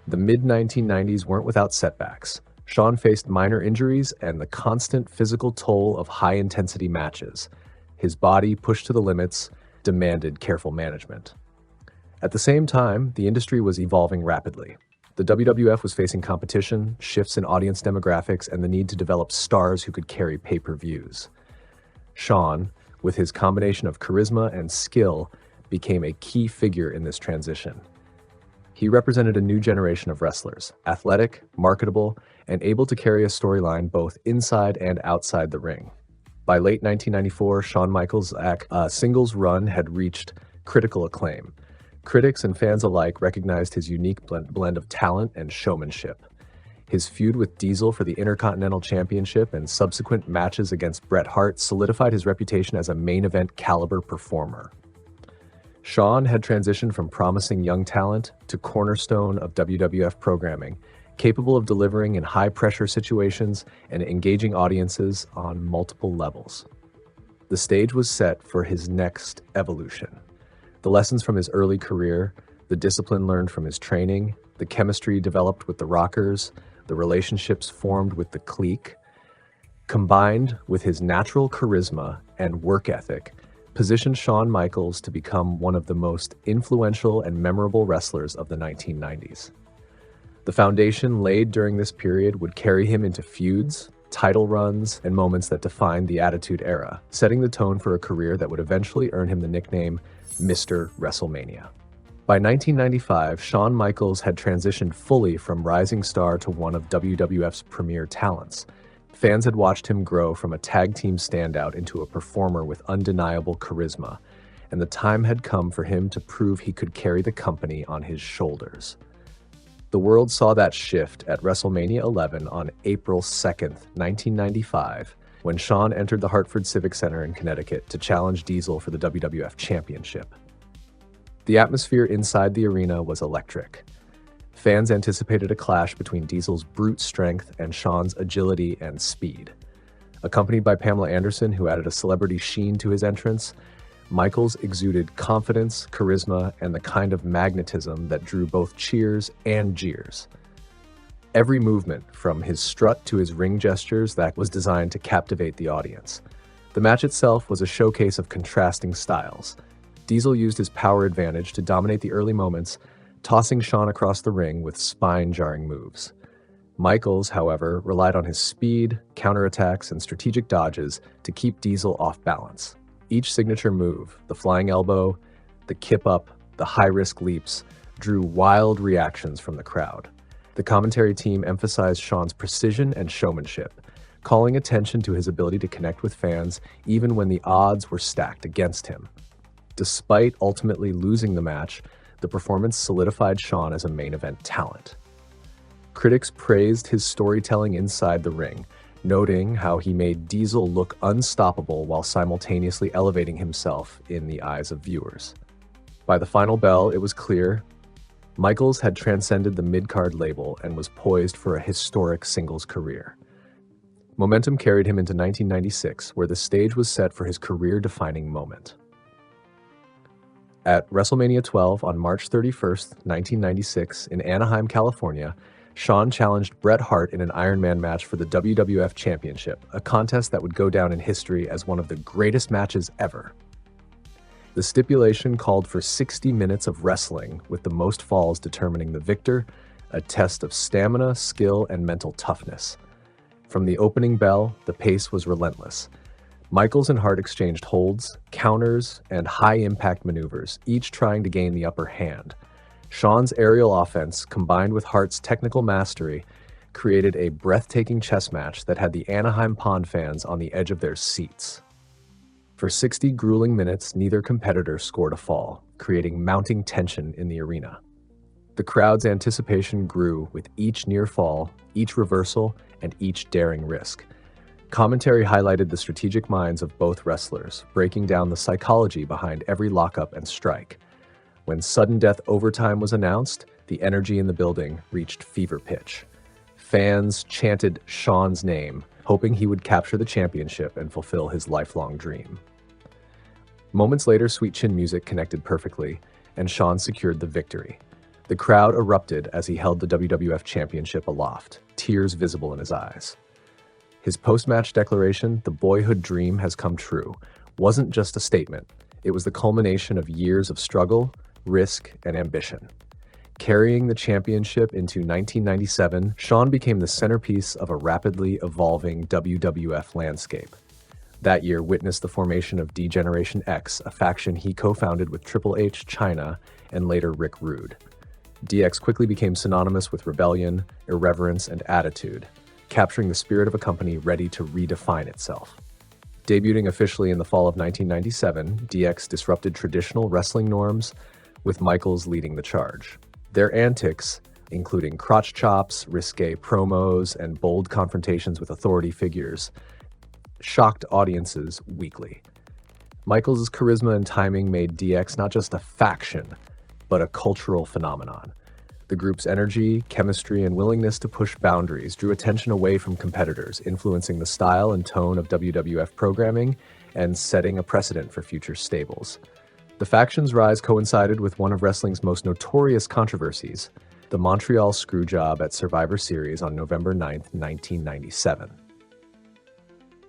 the mid-1990s weren't without setbacks. Shawn faced minor injuries and the constant physical toll of high-intensity matches. His body, pushed to the limits, demanded careful management. At the same time, the industry was evolving rapidly. The WWF was facing competition, shifts in audience demographics, and the need to develop stars who could carry pay-per-views. Shawn, with his combination of charisma and skill, became a key figure in this transition. He represented a new generation of wrestlers, athletic, marketable, and able to carry a storyline both inside and outside the ring. By late 1994, Shawn Michaels' singles run had reached critical acclaim. Critics and fans alike recognized his unique blend of talent and showmanship. His feud with Diesel for the Intercontinental Championship and subsequent matches against Bret Hart solidified his reputation as a main event caliber performer. Shawn had transitioned from promising young talent to cornerstone of WWF programming, capable of delivering in high-pressure situations and engaging audiences on multiple levels. The stage was set for his next evolution. The lessons from his early career, the discipline learned from his training, the chemistry developed with the Rockers, the relationships formed with the clique, combined with his natural charisma and work ethic, positioned Shawn Michaels to become one of the most influential and memorable wrestlers of the 1990s. The foundation laid during this period would carry him into feuds, title runs, and moments that defined the Attitude Era, setting the tone for a career that would eventually earn him the nickname Mr. WrestleMania. By 1995, Shawn Michaels had transitioned fully from rising star to one of WWF's premier talents. Fans had watched him grow from a tag team standout into a performer with undeniable charisma, and the time had come for him to prove he could carry the company on his shoulders. The world saw that shift at WrestleMania 11 on April 2nd, 1995, when Shawn entered the Hartford Civic Center in Connecticut to challenge Diesel for the WWF Championship. The atmosphere inside the arena was electric. Fans anticipated a clash between Diesel's brute strength and Shawn's agility and speed. Accompanied by Pamela Anderson, who added a celebrity sheen to his entrance, Michaels exuded confidence, charisma, and the kind of magnetism that drew both cheers and jeers. Every movement, from his strut to his ring gestures, that was designed to captivate the audience. The match itself was a showcase of contrasting styles. Diesel used his power advantage to dominate the early moments, tossing Shawn across the ring with spine-jarring moves. Michaels, however, relied on his speed, counterattacks, and strategic dodges to keep Diesel off balance. Each signature move, the flying elbow, the kip-up, the high-risk leaps, drew wild reactions from the crowd. The commentary team emphasized Shawn's precision and showmanship, calling attention to his ability to connect with fans even when the odds were stacked against him. Despite ultimately losing the match, the performance solidified Shawn as a main event talent. Critics praised his storytelling inside the ring, noting how he made Diesel look unstoppable while simultaneously elevating himself in the eyes of viewers. By the final bell, it was clear Michaels had transcended the mid-card label and was poised for a historic singles career. Momentum carried him into 1996, where the stage was set for his career-defining moment. At WrestleMania 12 on March 31st, 1996, in Anaheim, California, Shawn challenged Bret Hart in an Iron Man match for the WWF Championship, a contest that would go down in history as one of the greatest matches ever. The stipulation called for 60 minutes of wrestling, with the most falls determining the victor, a test of stamina, skill, and mental toughness. From the opening bell, the pace was relentless. Michaels and Hart exchanged holds, counters, and high-impact maneuvers, each trying to gain the upper hand. Shawn's aerial offense, combined with Hart's technical mastery, created a breathtaking chess match that had the Anaheim Pond fans on the edge of their seats. For 60 grueling minutes, neither competitor scored a fall, creating mounting tension in the arena. The crowd's anticipation grew with each near fall, each reversal, and each daring risk. Commentary highlighted the strategic minds of both wrestlers, breaking down the psychology behind every lockup and strike. When sudden death overtime was announced, the energy in the building reached fever pitch. Fans chanted Shawn's name, hoping he would capture the championship and fulfill his lifelong dream. Moments later, Sweet Chin music connected perfectly, and Shawn secured the victory. The crowd erupted as he held the WWF Championship aloft, tears visible in his eyes. His post-match declaration, "The boyhood dream has come true," wasn't just a statement. It was the culmination of years of struggle, risk, and ambition. Carrying the championship into 1997, Shawn became the centerpiece of a rapidly evolving WWF landscape. That year witnessed the formation of D-Generation X, a faction he co-founded with Triple H, Chyna, and later Rick Rude. DX quickly became synonymous with rebellion, irreverence, and attitude, capturing the spirit of a company ready to redefine itself. Debuting officially in the fall of 1997, DX disrupted traditional wrestling norms, with Michaels leading the charge. Their antics, including crotch chops, risque promos, and bold confrontations with authority figures, shocked audiences weekly. Michaels' charisma and timing made DX not just a faction, but a cultural phenomenon. The group's energy, chemistry, and willingness to push boundaries drew attention away from competitors, influencing the style and tone of WWF programming and setting a precedent for future stables. The faction's rise coincided with one of wrestling's most notorious controversies, the Montreal Screwjob at Survivor Series on November 9, 1997.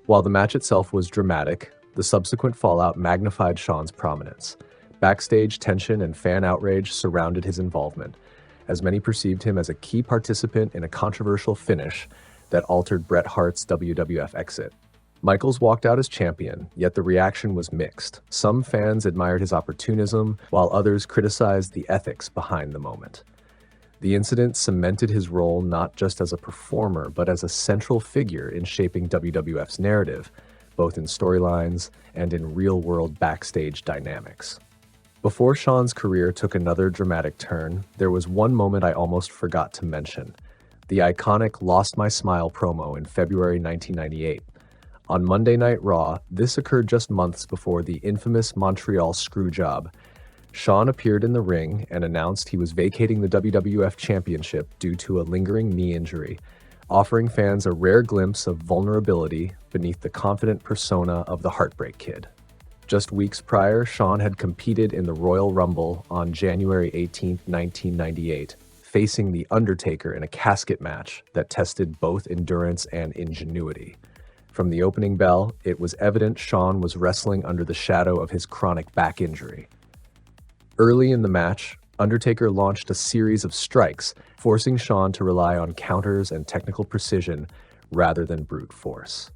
While the match itself was dramatic, the subsequent fallout magnified Shawn's prominence. Backstage tension and fan outrage surrounded his involvement, as many perceived him as a key participant in a controversial finish that altered Bret Hart's WWF exit. Michaels walked out as champion, yet the reaction was mixed. Some fans admired his opportunism, while others criticized the ethics behind the moment. The incident cemented his role not just as a performer, but as a central figure in shaping WWF's narrative, both in storylines and in real-world backstage dynamics. Before Shawn's career took another dramatic turn, there was one moment I almost forgot to mention: the iconic Lost My Smile promo in February 1998. On Monday Night Raw, this occurred just months before the infamous Montreal Screwjob. Shawn appeared in the ring and announced he was vacating the WWF Championship due to a lingering knee injury, offering fans a rare glimpse of vulnerability beneath the confident persona of the Heartbreak Kid. Just weeks prior, Shawn had competed in the Royal Rumble on January 18, 1998, facing The Undertaker in a casket match that tested both endurance and ingenuity. From the opening bell, it was evident Shawn was wrestling under the shadow of his chronic back injury. Early in the match, Undertaker launched a series of strikes, forcing Shawn to rely on counters and technical precision rather than brute force.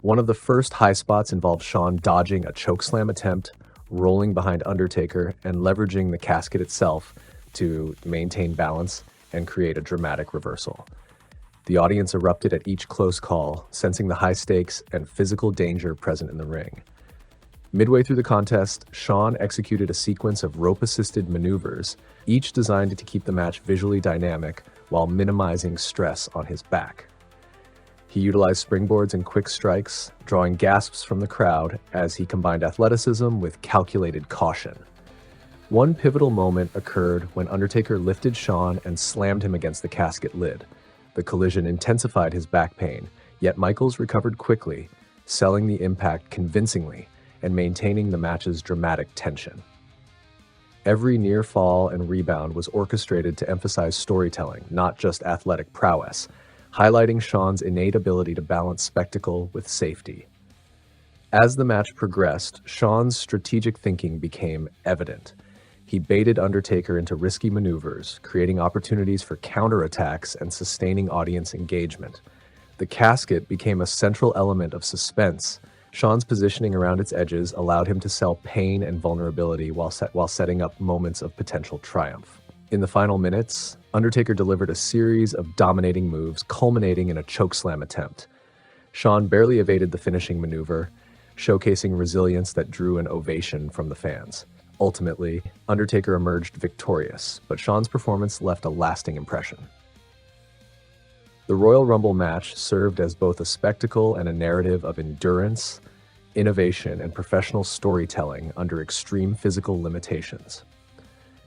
One of the first high spots involved Shawn dodging a chokeslam attempt, rolling behind Undertaker, and leveraging the casket itself to maintain balance and create a dramatic reversal. The audience erupted at each close call, sensing the high stakes and physical danger present in the ring. Midway through the contest, Shawn executed a sequence of rope-assisted maneuvers, each designed to keep the match visually dynamic while minimizing stress on his back. He utilized springboards and quick strikes, drawing gasps from the crowd as he combined athleticism with calculated caution. One pivotal moment occurred when Undertaker lifted Shawn and slammed him against the casket lid. The collision intensified his back pain, yet Michaels recovered quickly, selling the impact convincingly and maintaining the match's dramatic tension. Every near fall and rebound was orchestrated to emphasize storytelling, not just athletic prowess, highlighting Shawn's innate ability to balance spectacle with safety. As the match progressed, Shawn's strategic thinking became evident. He baited Undertaker into risky maneuvers, creating opportunities for counterattacks and sustaining audience engagement. The casket became a central element of suspense. Shawn's positioning around its edges allowed him to sell pain and vulnerability while setting up moments of potential triumph. In the final minutes, Undertaker delivered a series of dominating moves, culminating in a chokeslam attempt. Shawn barely evaded the finishing maneuver, showcasing resilience that drew an ovation from the fans. Ultimately, Undertaker emerged victorious, but Shawn's performance left a lasting impression. The Royal Rumble match served as both a spectacle and a narrative of endurance, innovation, and professional storytelling under extreme physical limitations.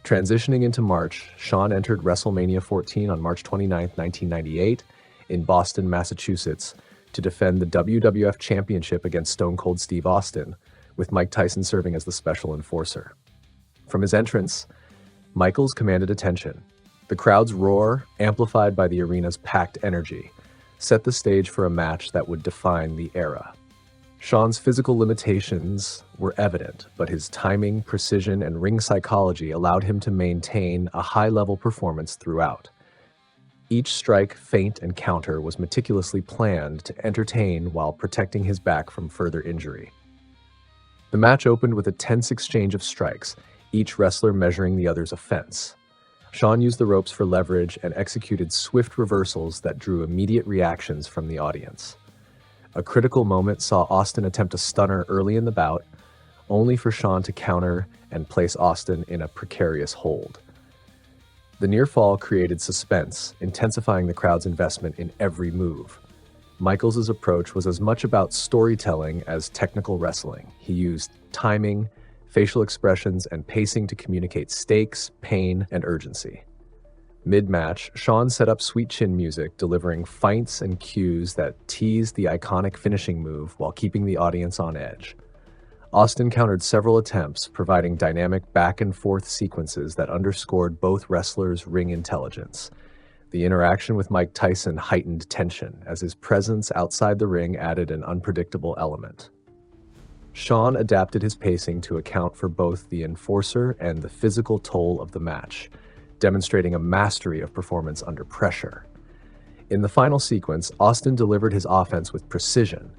Transitioning into March, Shawn entered WrestleMania 14 on March 29, 1998, in Boston, Massachusetts, to defend the WWF Championship against Stone Cold Steve Austin, with Mike Tyson serving as the special enforcer. From his entrance, Michaels commanded attention. The crowd's roar, amplified by the arena's packed energy, set the stage for a match that would define the era. Shawn's physical limitations were evident, but his timing, precision, and ring psychology allowed him to maintain a high-level performance throughout. Each strike, feint, and counter was meticulously planned to entertain while protecting his back from further injury. The match opened with a tense exchange of strikes, each wrestler measuring the other's offense. Shawn used the ropes for leverage and executed swift reversals that drew immediate reactions from the audience. A critical moment saw Austin attempt a stunner early in the bout, only for Shawn to counter and place Austin in a precarious hold. The near fall created suspense, intensifying the crowd's investment in every move. Michaels' approach was as much about storytelling as technical wrestling. He used timing, facial expressions, and pacing to communicate stakes, pain, and urgency. Mid-match, Shawn set up sweet chin music, delivering feints and cues that teased the iconic finishing move while keeping the audience on edge. Austin countered several attempts, providing dynamic back-and-forth sequences that underscored both wrestlers' ring intelligence. The interaction with Mike Tyson heightened tension, as his presence outside the ring added an unpredictable element. Shawn adapted his pacing to account for both the enforcer and the physical toll of the match, demonstrating a mastery of performance under pressure. In the final sequence, Austin delivered his offense with precision,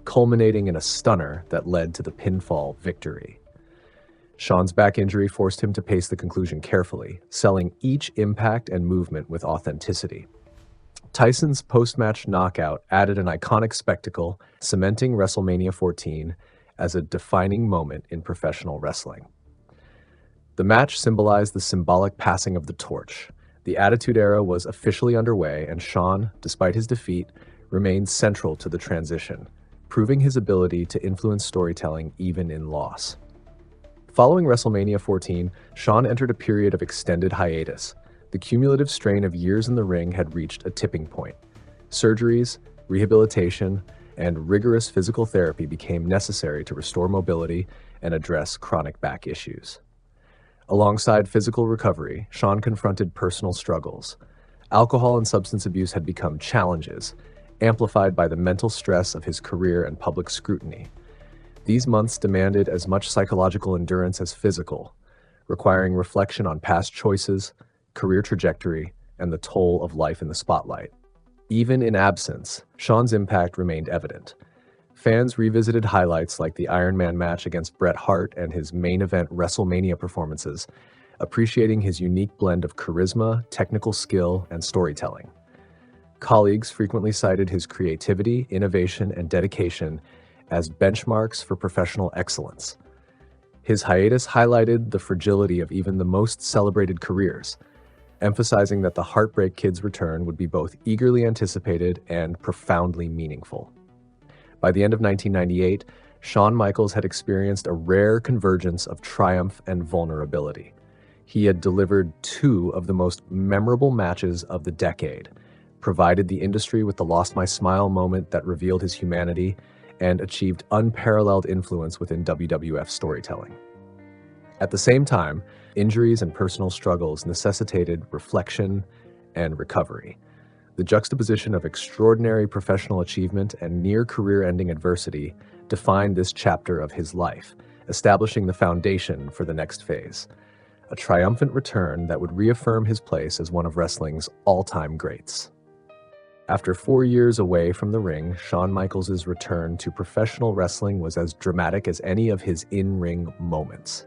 culminating in a stunner that led to the pinfall victory. Shawn's back injury forced him to pace the conclusion carefully, selling each impact and movement with authenticity. Tyson's post-match knockout added an iconic spectacle, cementing WrestleMania 14 as a defining moment in professional wrestling. The match symbolized the symbolic passing of the torch. The Attitude Era was officially underway, and Shawn, despite his defeat, remained central to the transition, proving his ability to influence storytelling even in loss. Following WrestleMania 14, Shawn entered a period of extended hiatus. The cumulative strain of years in the ring had reached a tipping point. Surgeries, rehabilitation, and rigorous physical therapy became necessary to restore mobility and address chronic back issues. Alongside physical recovery, Shawn confronted personal struggles. Alcohol and substance abuse had become challenges, amplified by the mental stress of his career and public scrutiny. These months demanded as much psychological endurance as physical, requiring reflection on past choices, career trajectory, and the toll of life in the spotlight. Even in absence, Shawn's impact remained evident. Fans revisited highlights like the Iron Man match against Bret Hart and his main event WrestleMania performances, appreciating his unique blend of charisma, technical skill, and storytelling. Colleagues frequently cited his creativity, innovation, and dedication as benchmarks for professional excellence. His hiatus highlighted the fragility of even the most celebrated careers, emphasizing that the Heartbreak Kid's return would be both eagerly anticipated and profoundly meaningful. By the end of 1998, Shawn Michaels had experienced a rare convergence of triumph and vulnerability. He had delivered two of the most memorable matches of the decade, provided the industry with the Lost My Smile moment that revealed his humanity, and achieved unparalleled influence within WWF storytelling. At the same time, injuries and personal struggles necessitated reflection and recovery. The juxtaposition of extraordinary professional achievement and near career-ending adversity defined this chapter of his life, establishing the foundation for the next phase, a triumphant return that would reaffirm his place as one of wrestling's all-time greats. After 4 years away from the ring, Shawn Michaels' return to professional wrestling was as dramatic as any of his in-ring moments.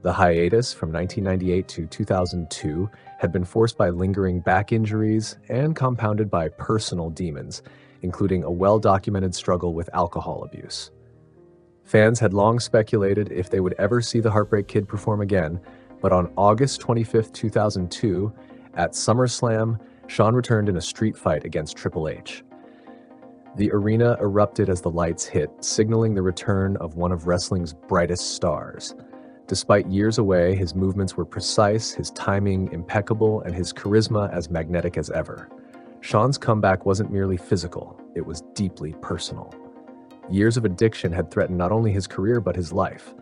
The hiatus from 1998 to 2002 had been forced by lingering back injuries and compounded by personal demons, including a well-documented struggle with alcohol abuse. Fans had long speculated if they would ever see the Heartbreak Kid perform again, but on August 25, 2002, at SummerSlam, Shawn returned in a street fight against Triple H. The arena erupted as the lights hit, signaling the return of one of wrestling's brightest stars. Despite years away, his movements were precise, his timing impeccable, and his charisma as magnetic as ever. Shawn's comeback wasn't merely physical, it was deeply personal. Years of addiction had threatened not only his career but his life.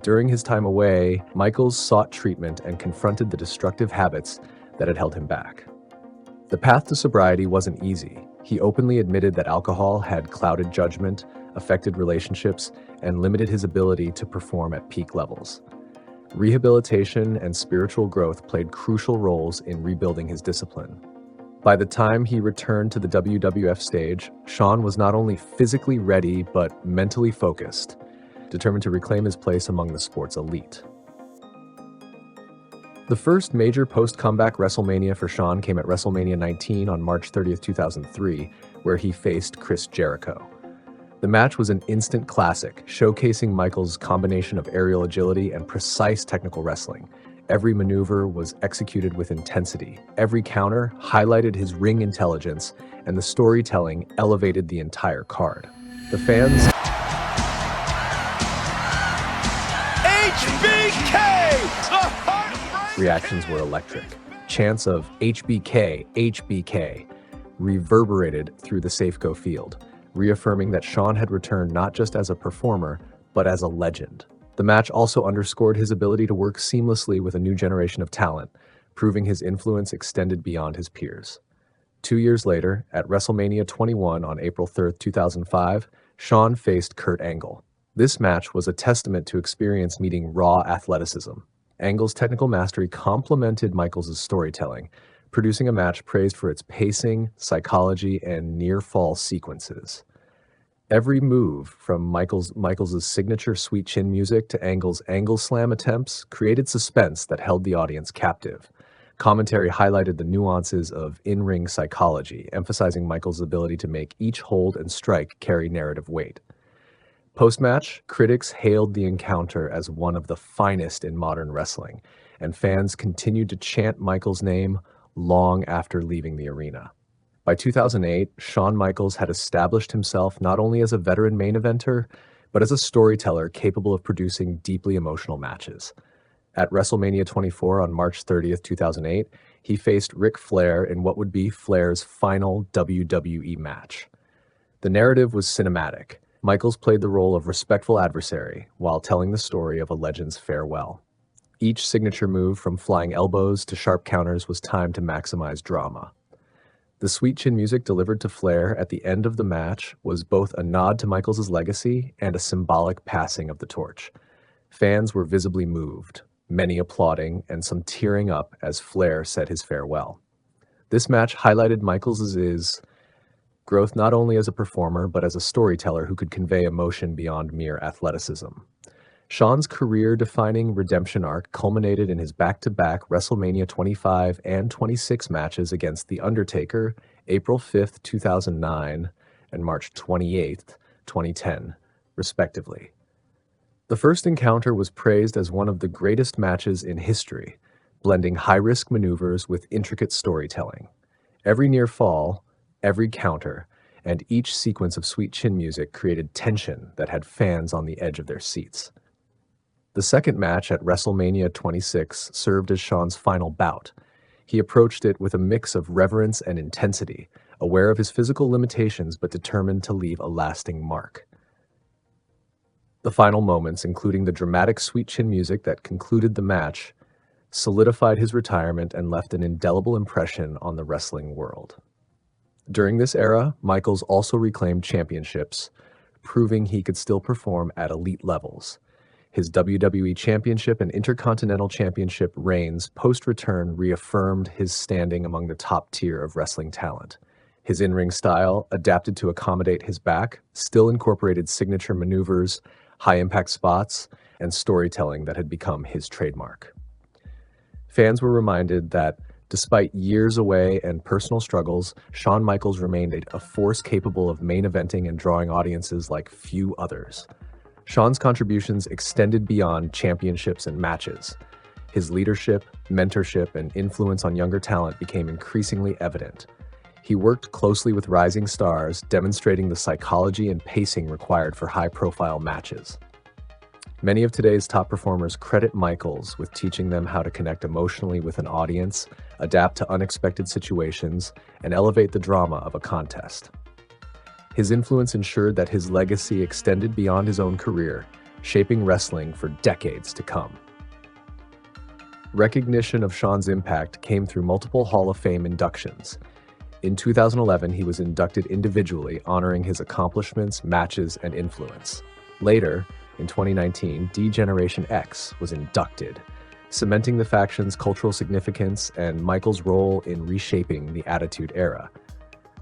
During his time away, Michaels sought treatment and confronted the destructive habits that had held him back. The path to sobriety wasn't easy. He openly admitted that alcohol had clouded judgment, affected relationships, and limited his ability to perform at peak levels. Rehabilitation and spiritual growth played crucial roles in rebuilding his discipline. By the time he returned to the WWF stage, Shawn was not only physically ready but mentally focused, determined to reclaim his place among the sport's elite. The first major post-comeback WrestleMania for Shawn came at WrestleMania 19 on March 30, 2003, where he faced Chris Jericho. The match was an instant classic, showcasing Michaels' combination of aerial agility and precise technical wrestling. Every maneuver was executed with intensity. Every counter highlighted his ring intelligence, and the storytelling elevated the entire card. The fans' reactions were electric. Chants of HBK, HBK reverberated through the Safeco field, reaffirming that Shawn had returned not just as a performer, but as a legend. The match also underscored his ability to work seamlessly with a new generation of talent, proving his influence extended beyond his peers. 2 years later, at WrestleMania 21 on April 3, 2005, Shawn faced Kurt Angle. This match was a testament to experience meeting raw athleticism. Angle's technical mastery complemented Michaels' storytelling, producing a match praised for its pacing, psychology, and near-fall sequences. Every move, from Michaels's signature sweet chin music to Angle's angle slam attempts, created suspense that held the audience captive. Commentary highlighted the nuances of in-ring psychology, emphasizing Michaels' ability to make each hold and strike carry narrative weight. Post-match, critics hailed the encounter as one of the finest in modern wrestling, and fans continued to chant Michaels' name long after leaving the arena. By 2008, Shawn Michaels had established himself not only as a veteran main eventer, but as a storyteller capable of producing deeply emotional matches. At WrestleMania 24 on March 30th, 2008, he faced Ric Flair in what would be Flair's final WWE match. The narrative was cinematic. Michaels played the role of respectful adversary while telling the story of a legend's farewell. Each signature move, from flying elbows to sharp counters, was timed to maximize drama. The sweet chin music delivered to Flair at the end of the match was both a nod to Michaels' legacy and a symbolic passing of the torch. Fans were visibly moved, many applauding and some tearing up as Flair said his farewell. This match highlighted Michaels' growth not only as a performer, but as a storyteller who could convey emotion beyond mere athleticism. Shawn's career-defining redemption arc culminated in his back-to-back WrestleMania 25 and 26 matches against The Undertaker, April 5th, 2009, and March 28th, 2010, respectively. The first encounter was praised as one of the greatest matches in history, blending high-risk maneuvers with intricate storytelling. Every near fall, every counter, and each sequence of sweet chin music created tension that had fans on the edge of their seats. The second match at WrestleMania 26 served as Shawn's final bout. He approached it with a mix of reverence and intensity, aware of his physical limitations but determined to leave a lasting mark. The final moments, including the dramatic sweet chin music that concluded the match, solidified his retirement and left an indelible impression on the wrestling world. During this era, Michaels also reclaimed championships, proving he could still perform at elite levels. His WWE Championship and Intercontinental Championship reigns post-return reaffirmed his standing among the top tier of wrestling talent. His in-ring style, adapted to accommodate his back, still incorporated signature maneuvers, high-impact spots, and storytelling that had become his trademark. Fans were reminded that, despite years away and personal struggles, Shawn Michaels remained a force capable of main eventing and drawing audiences like few others. Shawn's contributions extended beyond championships and matches. His leadership, mentorship, and influence on younger talent became increasingly evident. He worked closely with rising stars, demonstrating the psychology and pacing required for high-profile matches. Many of today's top performers credit Michaels with teaching them how to connect emotionally with an audience, adapt to unexpected situations, and elevate the drama of a contest. His influence ensured that his legacy extended beyond his own career, shaping wrestling for decades to come. Recognition of Shawn's impact came through multiple Hall of Fame inductions. In 2011, he was inducted individually, honoring his accomplishments, matches, and influence. Later, in 2019, D-Generation X was inducted, cementing the faction's cultural significance and Michaels' role in reshaping the Attitude Era.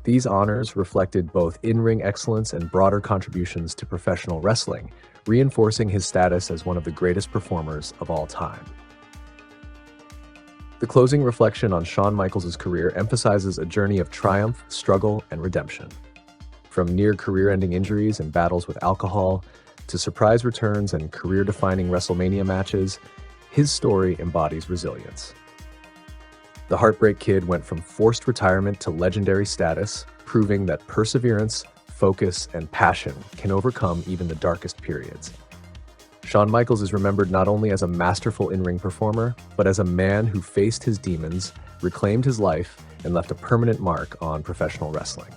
These honors reflected both in-ring excellence and broader contributions to professional wrestling, reinforcing his status as one of the greatest performers of all time. The closing reflection on Shawn Michaels' career emphasizes a journey of triumph, struggle, and redemption. From near career-ending injuries and battles with alcohol, to surprise returns and career-defining WrestleMania matches, his story embodies resilience. The Heartbreak Kid went from forced retirement to legendary status, proving that perseverance, focus, and passion can overcome even the darkest periods. Shawn Michaels is remembered not only as a masterful in-ring performer, but as a man who faced his demons, reclaimed his life, and left a permanent mark on professional wrestling.